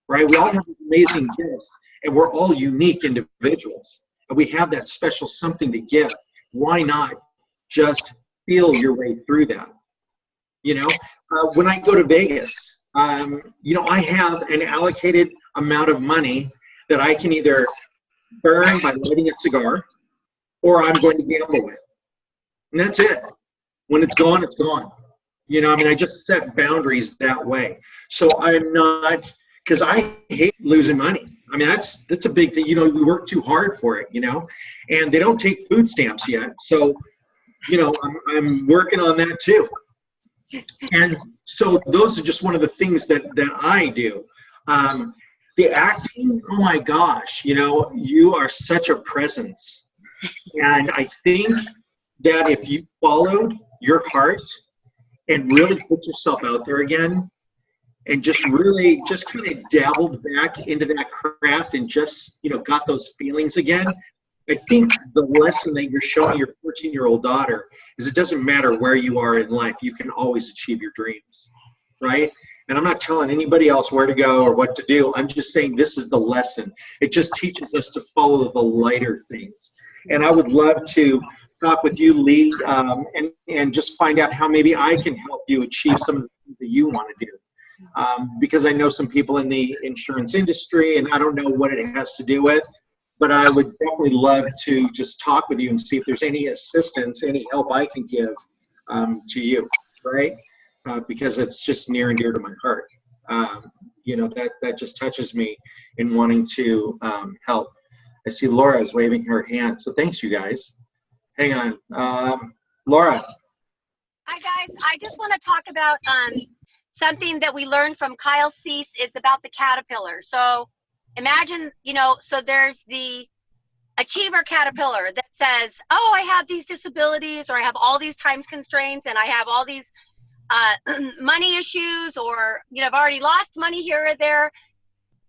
right? We all have amazing gifts, and we're all unique individuals. And we have that special something to give. Why not just feel your way through that? You know, when I go to Vegas, you know, I have an allocated amount of money that I can either burn by lighting a cigar, or I'm going to gamble with. And that's it. When it's gone, it's gone. You know, I mean, I just set boundaries that way. So I'm not, because I hate losing money. I mean, that's a big thing. You know, we work too hard for it, you know, and they don't take food stamps yet. So, you know, I'm working on that too. And so those are just one of the things that I do. The acting, oh my gosh, you know, you are such a presence. And I think that if you followed your heart and really put yourself out there again, and just really just kind of dabbled back into that craft and just, you know, got those feelings again, I think the lesson that you're showing your 14-year-old daughter is it doesn't matter where you are in life, you can always achieve your dreams, right? And I'm not telling anybody else where to go or what to do. I'm just saying this is the lesson. It just teaches us to follow the lighter things. And I would love to talk with you, Lee, and just find out how maybe I can help you achieve some of the things that you want to do. Because I know some people in the insurance industry, and I don't know what it has to do with, but I would definitely love to just talk with you and see if there's any assistance, any help I can give to you, right? Because it's just near and dear to my heart. You know, that just touches me in wanting to help. I see Laura is waving her hand, so thanks, you guys. Hang on. Laura. Hi, guys. I just want to talk about something that we learned from Kyle Cease is about the caterpillar. So imagine, you know, so there's the achiever caterpillar that says, oh, I have these disabilities, or I have all these times constraints, and I have all these money issues, or, you know, I've already lost money here or there.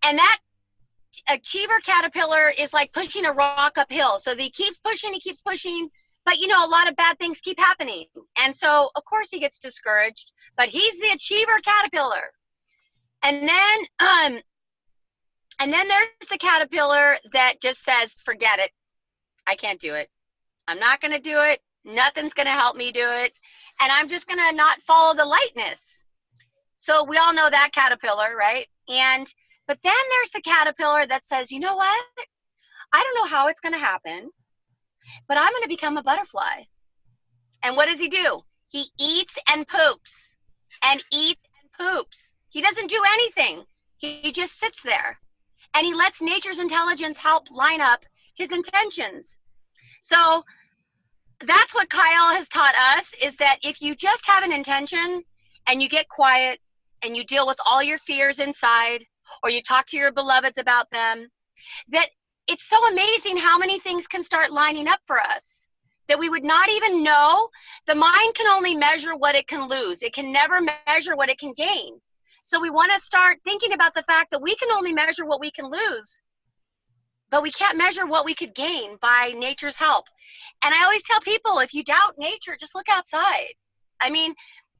And that achiever caterpillar is like pushing a rock uphill. So he keeps pushing, but, you know, a lot of bad things keep happening. And so, of course, he gets discouraged, but he's the achiever caterpillar. And then there's the caterpillar that just says, forget it. I can't do it. I'm not going to do it. Nothing's going to help me do it. And I'm just going to not follow the lightness. So we all know that caterpillar, right? But then there's the caterpillar that says, you know what? I don't know how it's going to happen, but I'm going to become a butterfly. And what does he do? He eats and poops and eats and poops. He doesn't do anything. He just sits there. And he lets nature's intelligence help line up his intentions. So that's what Kyle has taught us, is that if you just have an intention and you get quiet and you deal with all your fears inside, or you talk to your beloveds about them, that it's so amazing how many things can start lining up for us that we would not even know. The mind can only measure what it can lose. It can never measure what it can gain. So we want to start thinking about the fact that we can only measure what we can lose, but we can't measure what we could gain by nature's help. And I always tell people, if you doubt nature, just look outside. I mean,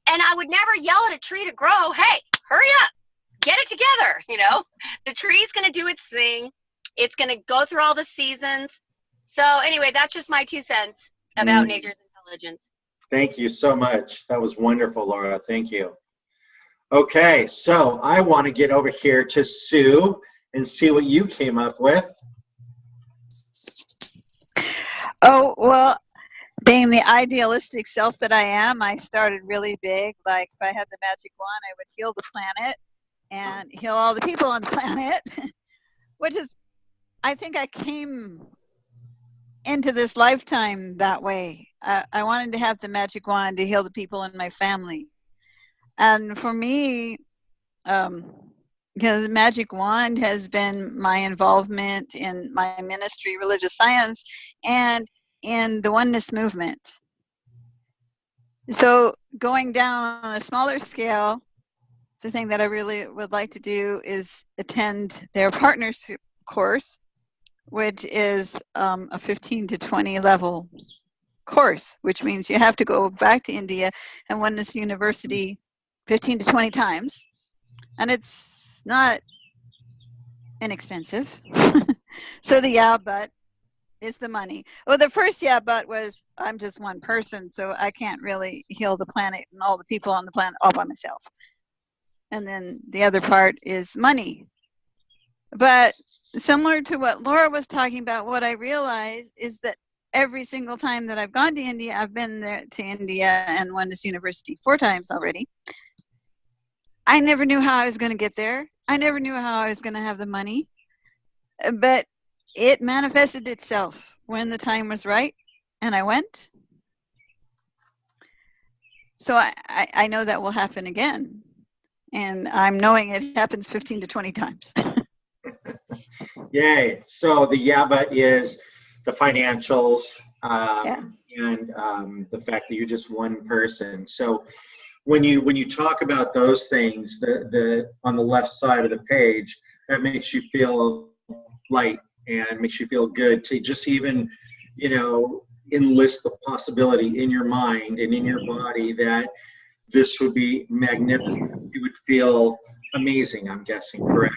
and I would never yell at a tree to grow, hey, hurry up, get it together, you know. The tree's going to do its thing. It's going to go through all the seasons. So anyway, that's just my 2 cents about nature's intelligence. Thank you so much. That was wonderful, Laura. Thank you. Okay, so I want to get over here to Sue and see what you came up with. Oh, well, being the idealistic self that I am, I started really big. Like, if I had the magic wand, I would heal the planet and heal all the people on the planet, which is, I think I came into this lifetime that way. I wanted to have the magic wand to heal the people in my family. And for me, because the magic wand has been my involvement in my ministry, religious science, and in the oneness movement. So going down on a smaller scale, the thing that I really would like to do is attend their partnership course, which is a 15 to 20 level course, which means you have to go back to India and Oneness University 15 to 20 times. And it's not inexpensive. So the yeah, but is the money. Well, the first yeah, but was I'm just one person, so I can't really heal the planet and all the people on the planet all by myself. And then the other part is money. But similar to what Laura was talking about, what I realized is that every single time that I've gone to India, I've been there to India and Oneness University 4 times already. I never knew how I was going to get there. I never knew how I was going to have the money. But it manifested itself when the time was right, and I went. So I know that will happen again. And I'm knowing it happens 15 to 20 times. Yay. So the yeah, but is the financials and the fact that you're just one person. So when you talk about those things, the on the left side of the page, that makes you feel light and makes you feel good to just even, enlist the possibility in your mind and in your body that this would be magnificent. You would feel amazing, I'm guessing, correct?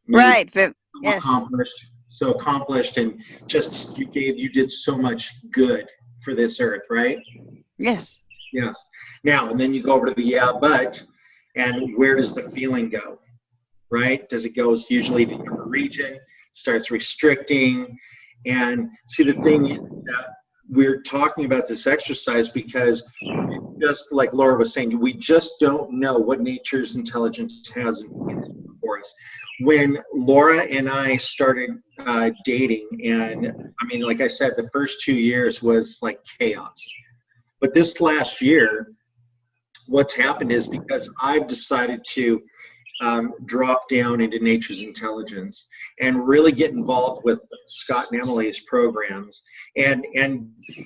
Right. Yes. Accomplished, and just you did so much good for this earth, right? Yes. Yes. Now, and then you go over to the yeah, but, and where does the feeling go, right? Does it go usually to the region, starts restricting, and see the thing that we're talking about this exercise because just like Laura was saying, we just don't know what nature's intelligence has for us. When Laura and I started dating, and I mean, like I said, the first 2 years was like chaos. But this last year, what's happened is because I've decided to drop down into nature's intelligence and really get involved with Scott and Emily's programs and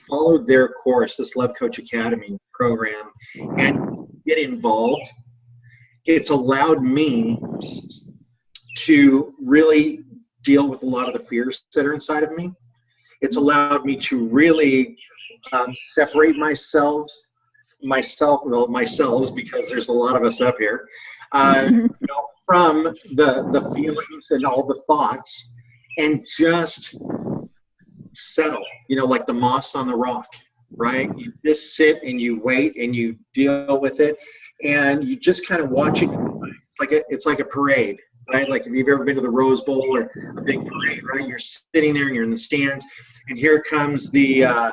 follow their course, this Love Coach Academy program, and get involved. It's allowed me to really deal with a lot of the fears that are inside of me. It's allowed me to really separate myself, myself, because there's a lot of us up here, from the feelings and all the thoughts, and just settle, like the moss on the rock, right? You just sit and you wait and you deal with it, and you just kind of watch it. It's like a parade, right? Like if you've ever been to the Rose Bowl or a big parade, right? You're sitting there and you're in the stands, and here comes a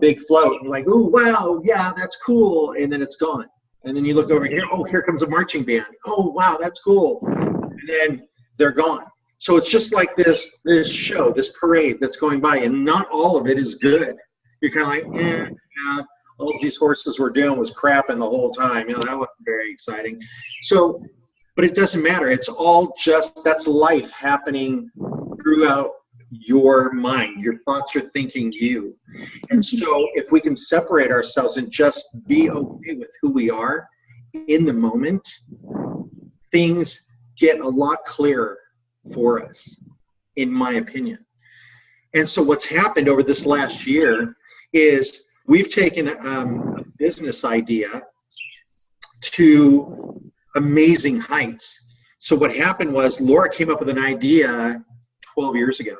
big float. And like, oh wow, yeah, that's cool, and then it's gone. And then you look over here, oh, here comes a marching band. Oh wow, that's cool, and then they're gone. So it's just like this show, this parade that's going by, and not all of it is good. You're kind of like, yeah, all these horses were doing was crapping the whole time. That wasn't very exciting. So, but it doesn't matter. It's all that's life happening throughout your mind. Your thoughts are thinking you. And so if we can separate ourselves and just be okay with who we are in the moment, things get a lot clearer for us, in my opinion. And so what's happened over this last year is we've taken a business idea to amazing heights. So what happened was Laura came up with an idea 12 years ago,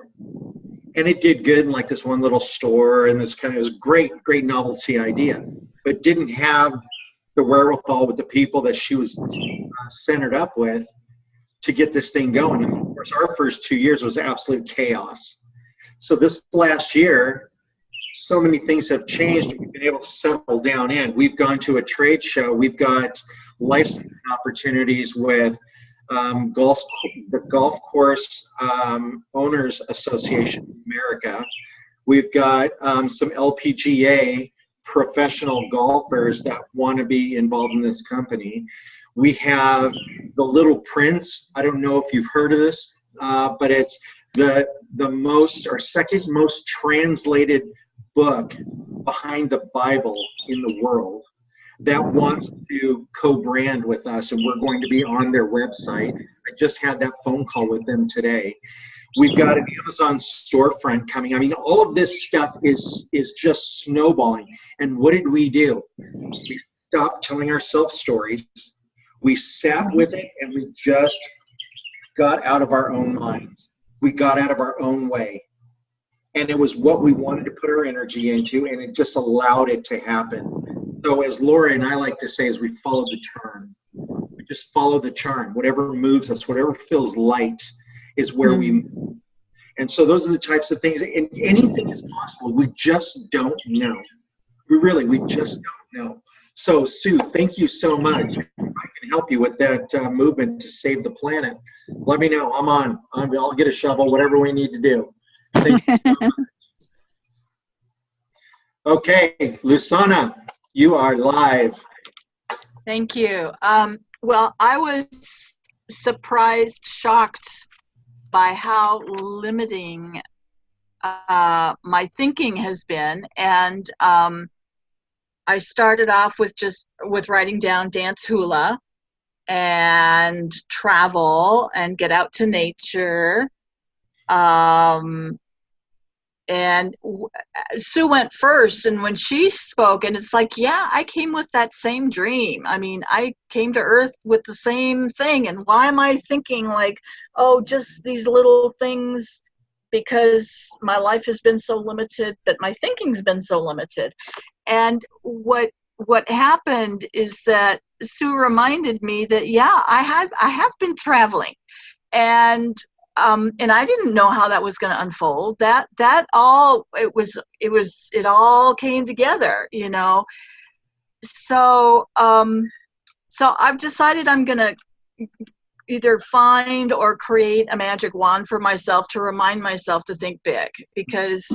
and it did good in like this one little store, and it was great novelty idea, but didn't have the wherewithal with the people that she was centered up with to get this thing going. And of course, our first 2 years was absolute chaos. So this last year, so many things have changed, and we've been able to settle down in. We've gone to a trade show. We've got licensing opportunities with the Golf Course Owners Association of America. We've got some LPGA professional golfers that want to be involved in this company. We have The Little Prince. I don't know if you've heard of this, but it's the second most translated book behind the Bible in the world that wants to co-brand with us, and we're going to be on their website. I just had that phone call with them today. We've got an Amazon storefront coming. I mean, all of this stuff is just snowballing. And what did we do? We stopped telling ourselves stories. We sat with it and we just got out of our own minds. We got out of our own way. And it was what we wanted to put our energy into, and it just allowed it to happen. So as Laura and I like to say, is we follow the charm. We just follow the charm. Whatever moves us, whatever feels light is where we move. And so those are the types of things, and anything is possible. We just don't know. We just don't know. So Sue, thank you so much. If I can help you with that movement to save the planet, let me know. I'm on. I'll get a shovel, whatever we need to do. Thank you so much. Okay, Lusana, you are live. Thank you. Well, I was surprised, shocked by how limiting my thinking has been. And I started off with writing down dance hula and travel and get out to nature. And Sue went first, and when she spoke, and it's like, yeah, I came with that same dream. I mean, I came to Earth with the same thing, and why am I thinking like, oh, just these little things, because my life has been so limited, but my thinking's been so limited. And what happened is that Sue reminded me that, yeah, I have been traveling, and I didn't know how that was going to unfold. It all came together, you know. So I've decided I'm going to either find or create a magic wand for myself to remind myself to think big, because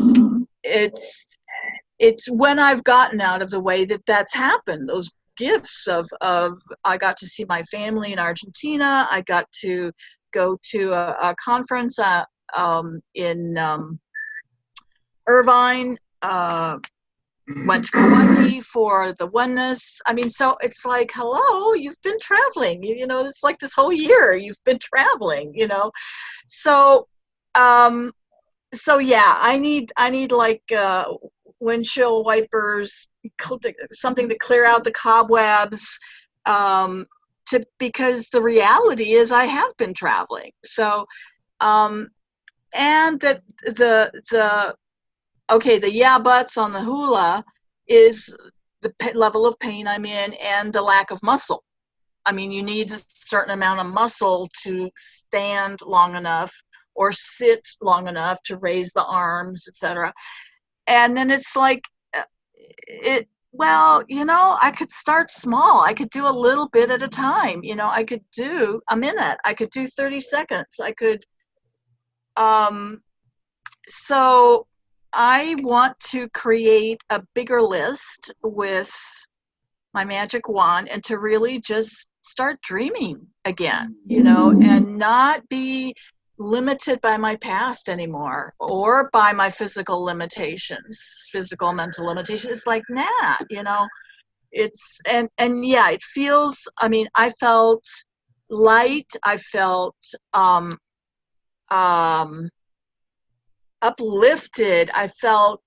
it's when I've gotten out of the way that's happened. Those gifts of I got to see my family in Argentina. I got to go to a conference in Irvine, went to Kauai for the oneness. I mean, so it's like, hello, you've been traveling, you know, it's like this whole year you've been traveling, you know. So yeah, I need like windshield wipers, something to clear out the cobwebs, because the reality is I have been traveling. So, and that the yeah buts on the hula is the level of pain I'm in and the lack of muscle. I mean, you need a certain amount of muscle to stand long enough or sit long enough to raise the arms, etc. And then it's like, well, you know, I could start small. I could do a little bit at a time. You know, I could do a minute. I could do 30 seconds. I could, so I want to create a bigger list with my magic wand and to really just start dreaming again, you know, and not be limited by my past anymore or by my physical limitations, physical mental limitations. It's like, nah, you know, it's, and yeah, it feels, I mean, I felt light. I felt uplifted. I felt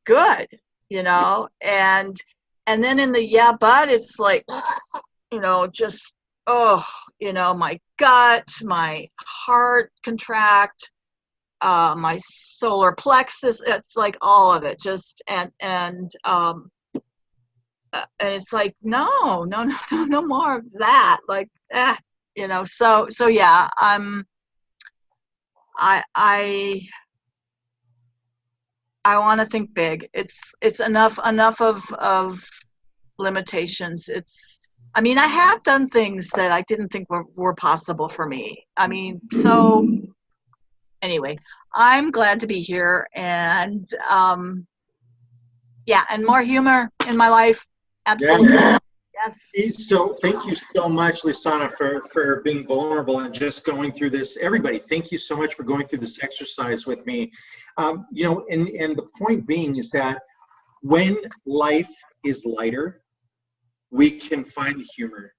good, you know, and then in the yeah, but it's like, you know, just, oh, you know, my gut, my heart contract, my solar plexus, it's like all of it just, and it's like, no more of that, like, you know, so yeah, I want to think big. It's enough of limitations. I mean, I have done things that I didn't think were possible for me. I mean, so anyway, I'm glad to be here, and yeah, and more humor in my life. Absolutely. Yeah. Yes. So thank you so much, Lusana, for being vulnerable and just going through this. Everybody, thank you so much for going through this exercise with me. You know, and the point being is that when life is lighter, we can find humor.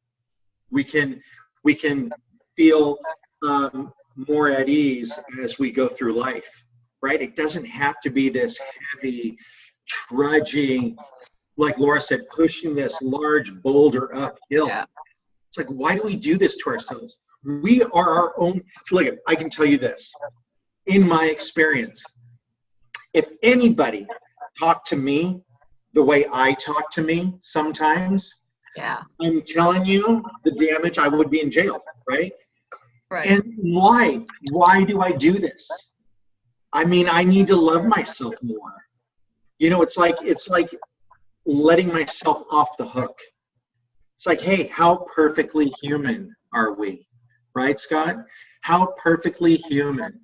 We can feel more at ease as we go through life, right? It doesn't have to be this heavy, trudging, like Laura said, pushing this large boulder uphill. Yeah. It's like, why do we do this to ourselves? We are our own. So look, I can tell you this. In my experience, if anybody talked to me the way I talk to me sometimes, Yeah. I'm telling you the damage, I would be in jail, right? Right. And why? Why do I do this? I mean, I need to love myself more. You know, it's like letting myself off the hook. It's like, hey, how perfectly human are we? Right, Scott? How perfectly human.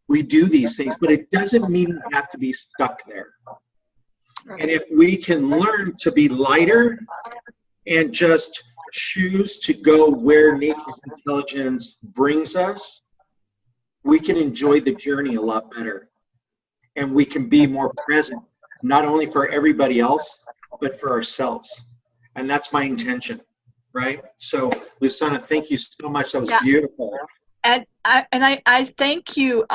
We do these things, but it doesn't mean we have to be stuck there. And if we can learn to be lighter and just choose to go where nature's intelligence brings us, we can enjoy the journey a lot better. And we can be more present, not only for everybody else, but for ourselves. And that's my intention, right? So, Luciana, thank you so much. That was beautiful. And I thank you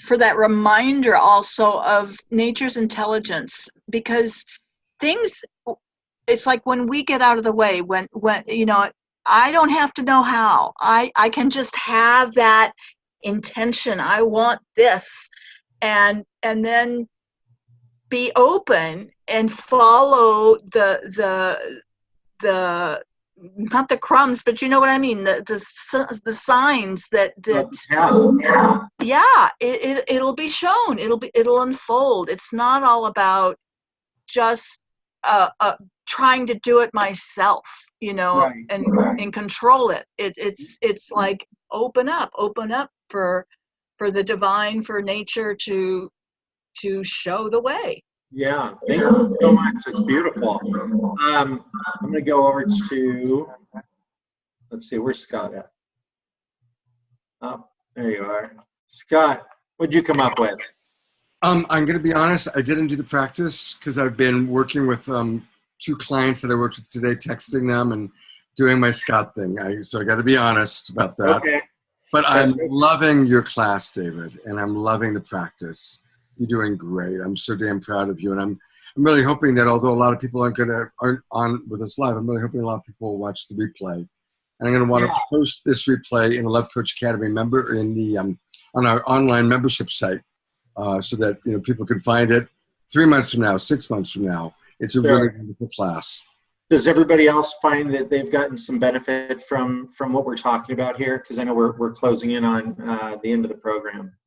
for that reminder also of nature's intelligence, because things, it's like when we get out of the way, when you know, I don't have to know how. I can just have that intention. I want this, and then be open and follow the not the crumbs, but you know what I mean, the signs that yeah, it'll be shown, it'll unfold. It's not all about just trying to do it myself, you know, and control it. It's like open up for the divine, for nature to show the way. Yeah, thank you so much. It's beautiful. I'm going to go over to, let's see, where's Scott at? Oh, there you are. Scott, what'd you come up with? I'm going to be honest, I didn't do the practice because I've been working with 2 clients that I worked with today, texting them and doing my Scott thing. So I got to be honest about that. Okay. But I'm loving your class, David, and I'm loving the practice. You're doing great. I'm so damn proud of you. And I'm really hoping that although a lot of people aren't on with us live, I'm really hoping a lot of people will watch the replay. And I'm going to want to post this replay in the Love Coach Academy member in the on our online membership site, so that people can find it 3 months from now, 6 months from now. It's a really wonderful class. Does everybody else find that they've gotten some benefit from what we're talking about here? Because I know we're closing in on the end of the program.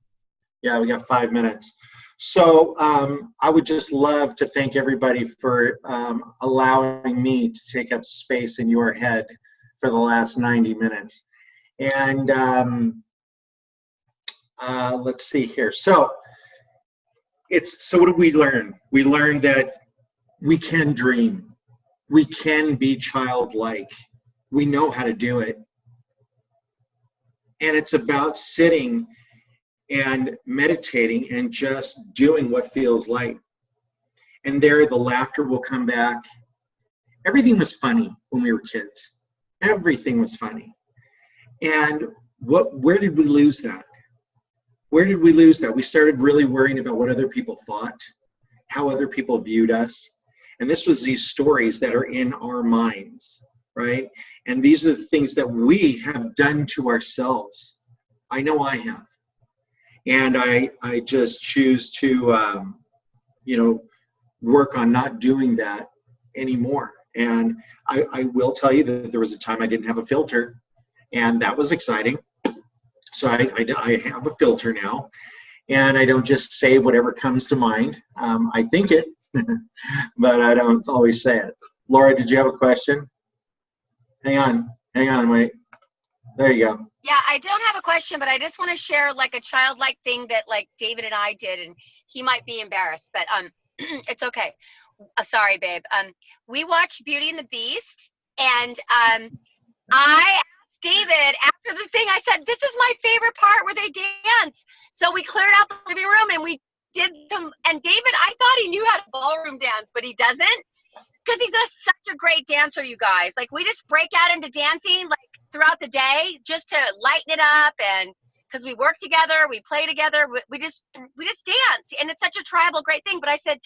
Yeah, we got 5 minutes. So I would just love to thank everybody for allowing me to take up space in your head for the last 90 minutes. And let's see here. So what did we learn? We learned that we can dream. We can be childlike. We know how to do it. And it's about sitting and meditating and just doing what feels right. And there the laughter will come back. Everything was funny when we were kids. Everything was funny. And where did we lose that? Where did we lose that? We started really worrying about what other people thought, how other people viewed us. And this was these stories that are in our minds, right? And these are the things that we have done to ourselves. I know I have. And I just choose to, work on not doing that anymore. And I will tell you that there was a time I didn't have a filter, and that was exciting. So I have a filter now, and I don't just say whatever comes to mind. I think it, but I don't always say it. Laura, did you have a question? Hang on, wait. There you go. Yeah, I don't have a question, but I just want to share like a childlike thing that like David and I did, and he might be embarrassed, but it's okay. Sorry, babe. We watched Beauty and the Beast, and I asked David after the thing. I said, "This is my favorite part where they dance." So we cleared out the living room and we did some. And David, I thought he knew how to ballroom dance, but he doesn't, because he's such a great dancer. You guys, like, we just break out into dancing like throughout the day just to lighten it up, and because we work together, we play together, we just dance, and it's such a tribal great thing. But I said,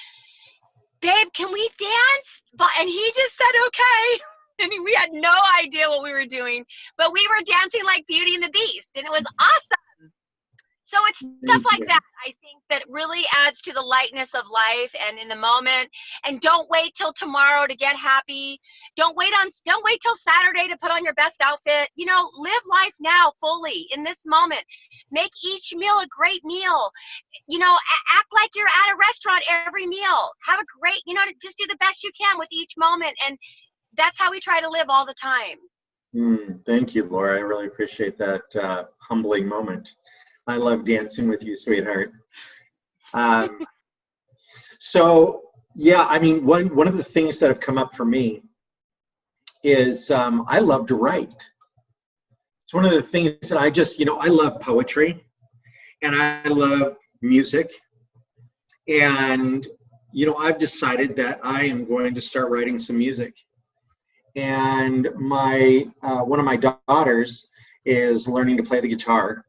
babe, can we dance? And he just said, okay. And we had no idea what we were doing, but we were dancing like Beauty and the Beast, and it was awesome. So it's stuff like that, I think, that really adds to the lightness of life and in the moment. And don't wait till tomorrow to get happy. Don't wait till Saturday to put on your best outfit. You know, live life now fully in this moment. Make each meal a great meal. You know, act like you're at a restaurant every meal. Have a great, you know, just do the best you can with each moment. And that's how we try to live all the time. Thank you, Laura. I really appreciate that humbling moment. I love dancing with you, sweetheart. So, yeah, I mean, one of the things that have come up for me is I love to write. It's one of the things that I just, you know, I love poetry and I love music. And, you know, I've decided that I am going to start writing some music. And one of my daughters is learning to play the guitar.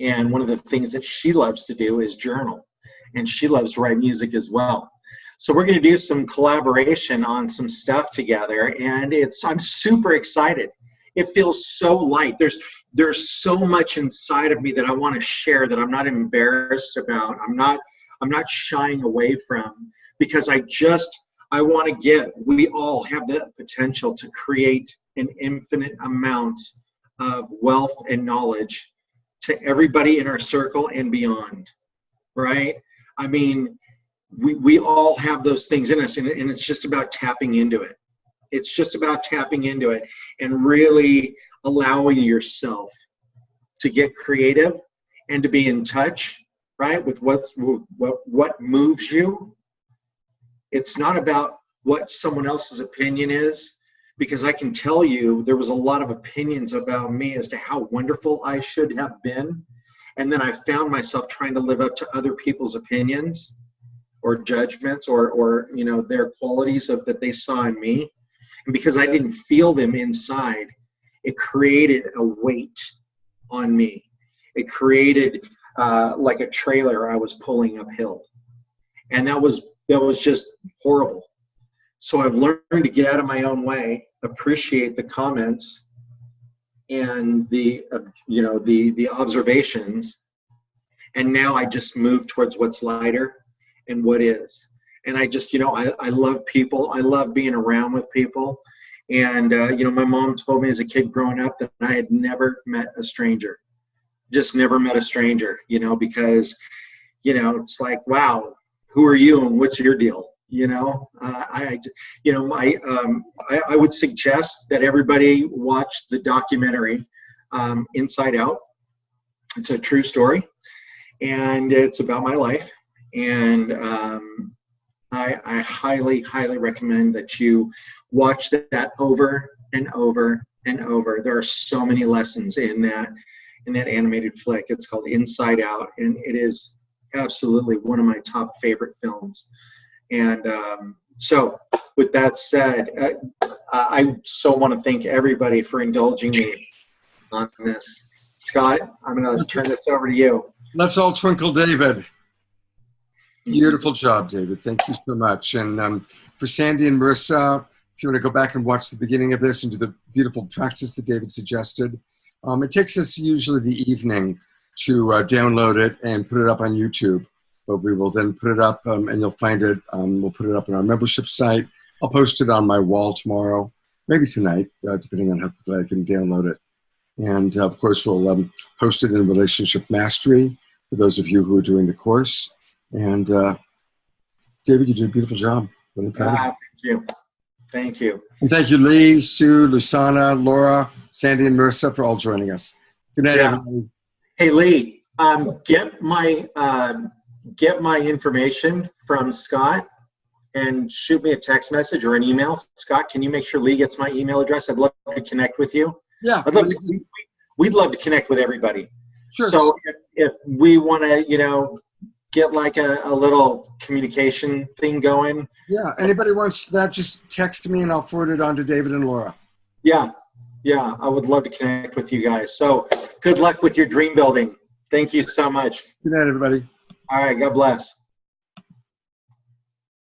And one of the things that she loves to do is journal. And she loves to write music as well. So we're going to do some collaboration on some stuff together. And I'm super excited. It feels so light. There's so much inside of me that I want to share that I'm not embarrassed about. I'm not shying away from, because I want to give. We all have the potential to create an infinite amount of wealth and knowledge to everybody in our circle and beyond, right? I mean, we all have those things in us, and it's just about tapping into it. It's just about tapping into it and really allowing yourself to get creative and to be in touch, right, with what moves you. It's not about what someone else's opinion is, because I can tell you there was a lot of opinions about me as to how wonderful I should have been. And then I found myself trying to live up to other people's opinions or judgments or you know, their qualities that they saw in me. And because I didn't feel them inside, it created a weight on me. It created like a trailer I was pulling uphill. And that was just horrible. So I've learned to get out of my own way, appreciate the comments and the observations, and now I just move towards what's lighter and what is. And I just, you know, I love people. I love being around with people. And you know, my mom told me as a kid growing up that I had never met a stranger. Just never met a stranger, you know, because, you know, it's like, wow, who are you and what's your deal? You know, I would suggest that everybody watch the documentary Inside Out. It's a true story, and it's about my life. And I highly, highly recommend that you watch that over and over and over. There are so many lessons in that animated flick. It's called Inside Out, and it is absolutely one of my top favorite films. And so with that said, I so want to thank everybody for indulging me on this. Scott, I'm going to turn this over to you. Let's all twinkle David. Beautiful job, David. Thank you so much. And for Sandy and Marissa, if you want to go back and watch the beginning of this and do the beautiful practice that David suggested, it takes us usually the evening to download it and put it up on YouTube. But we will then put it up, and you'll find it. We'll put it up on our membership site. I'll post it on my wall tomorrow, maybe tonight, depending on how quickly I can download it. And, of course, we'll post it in Relationship Mastery for those of you who are doing the course. And, David, you did a beautiful job. Really proud of you. Thank you. Thank you. And thank you, Lee, Sue, Lusana, Laura, Sandy, and Marissa for all joining us. Good night, everybody. Hey, Lee, get my information from Scott and shoot me a text message or an email. Scott, can you make sure Lee gets my email address? I'd love to connect with you. Yeah. We'd love to connect with everybody. Sure. So if we want to, you know, get like a little communication thing going. Yeah. Anybody wants that, just text me and I'll forward it on to David and Laura. Yeah. Yeah, I would love to connect with you guys. So good luck with your dream building. Thank you so much. Good night, everybody. All right, God bless.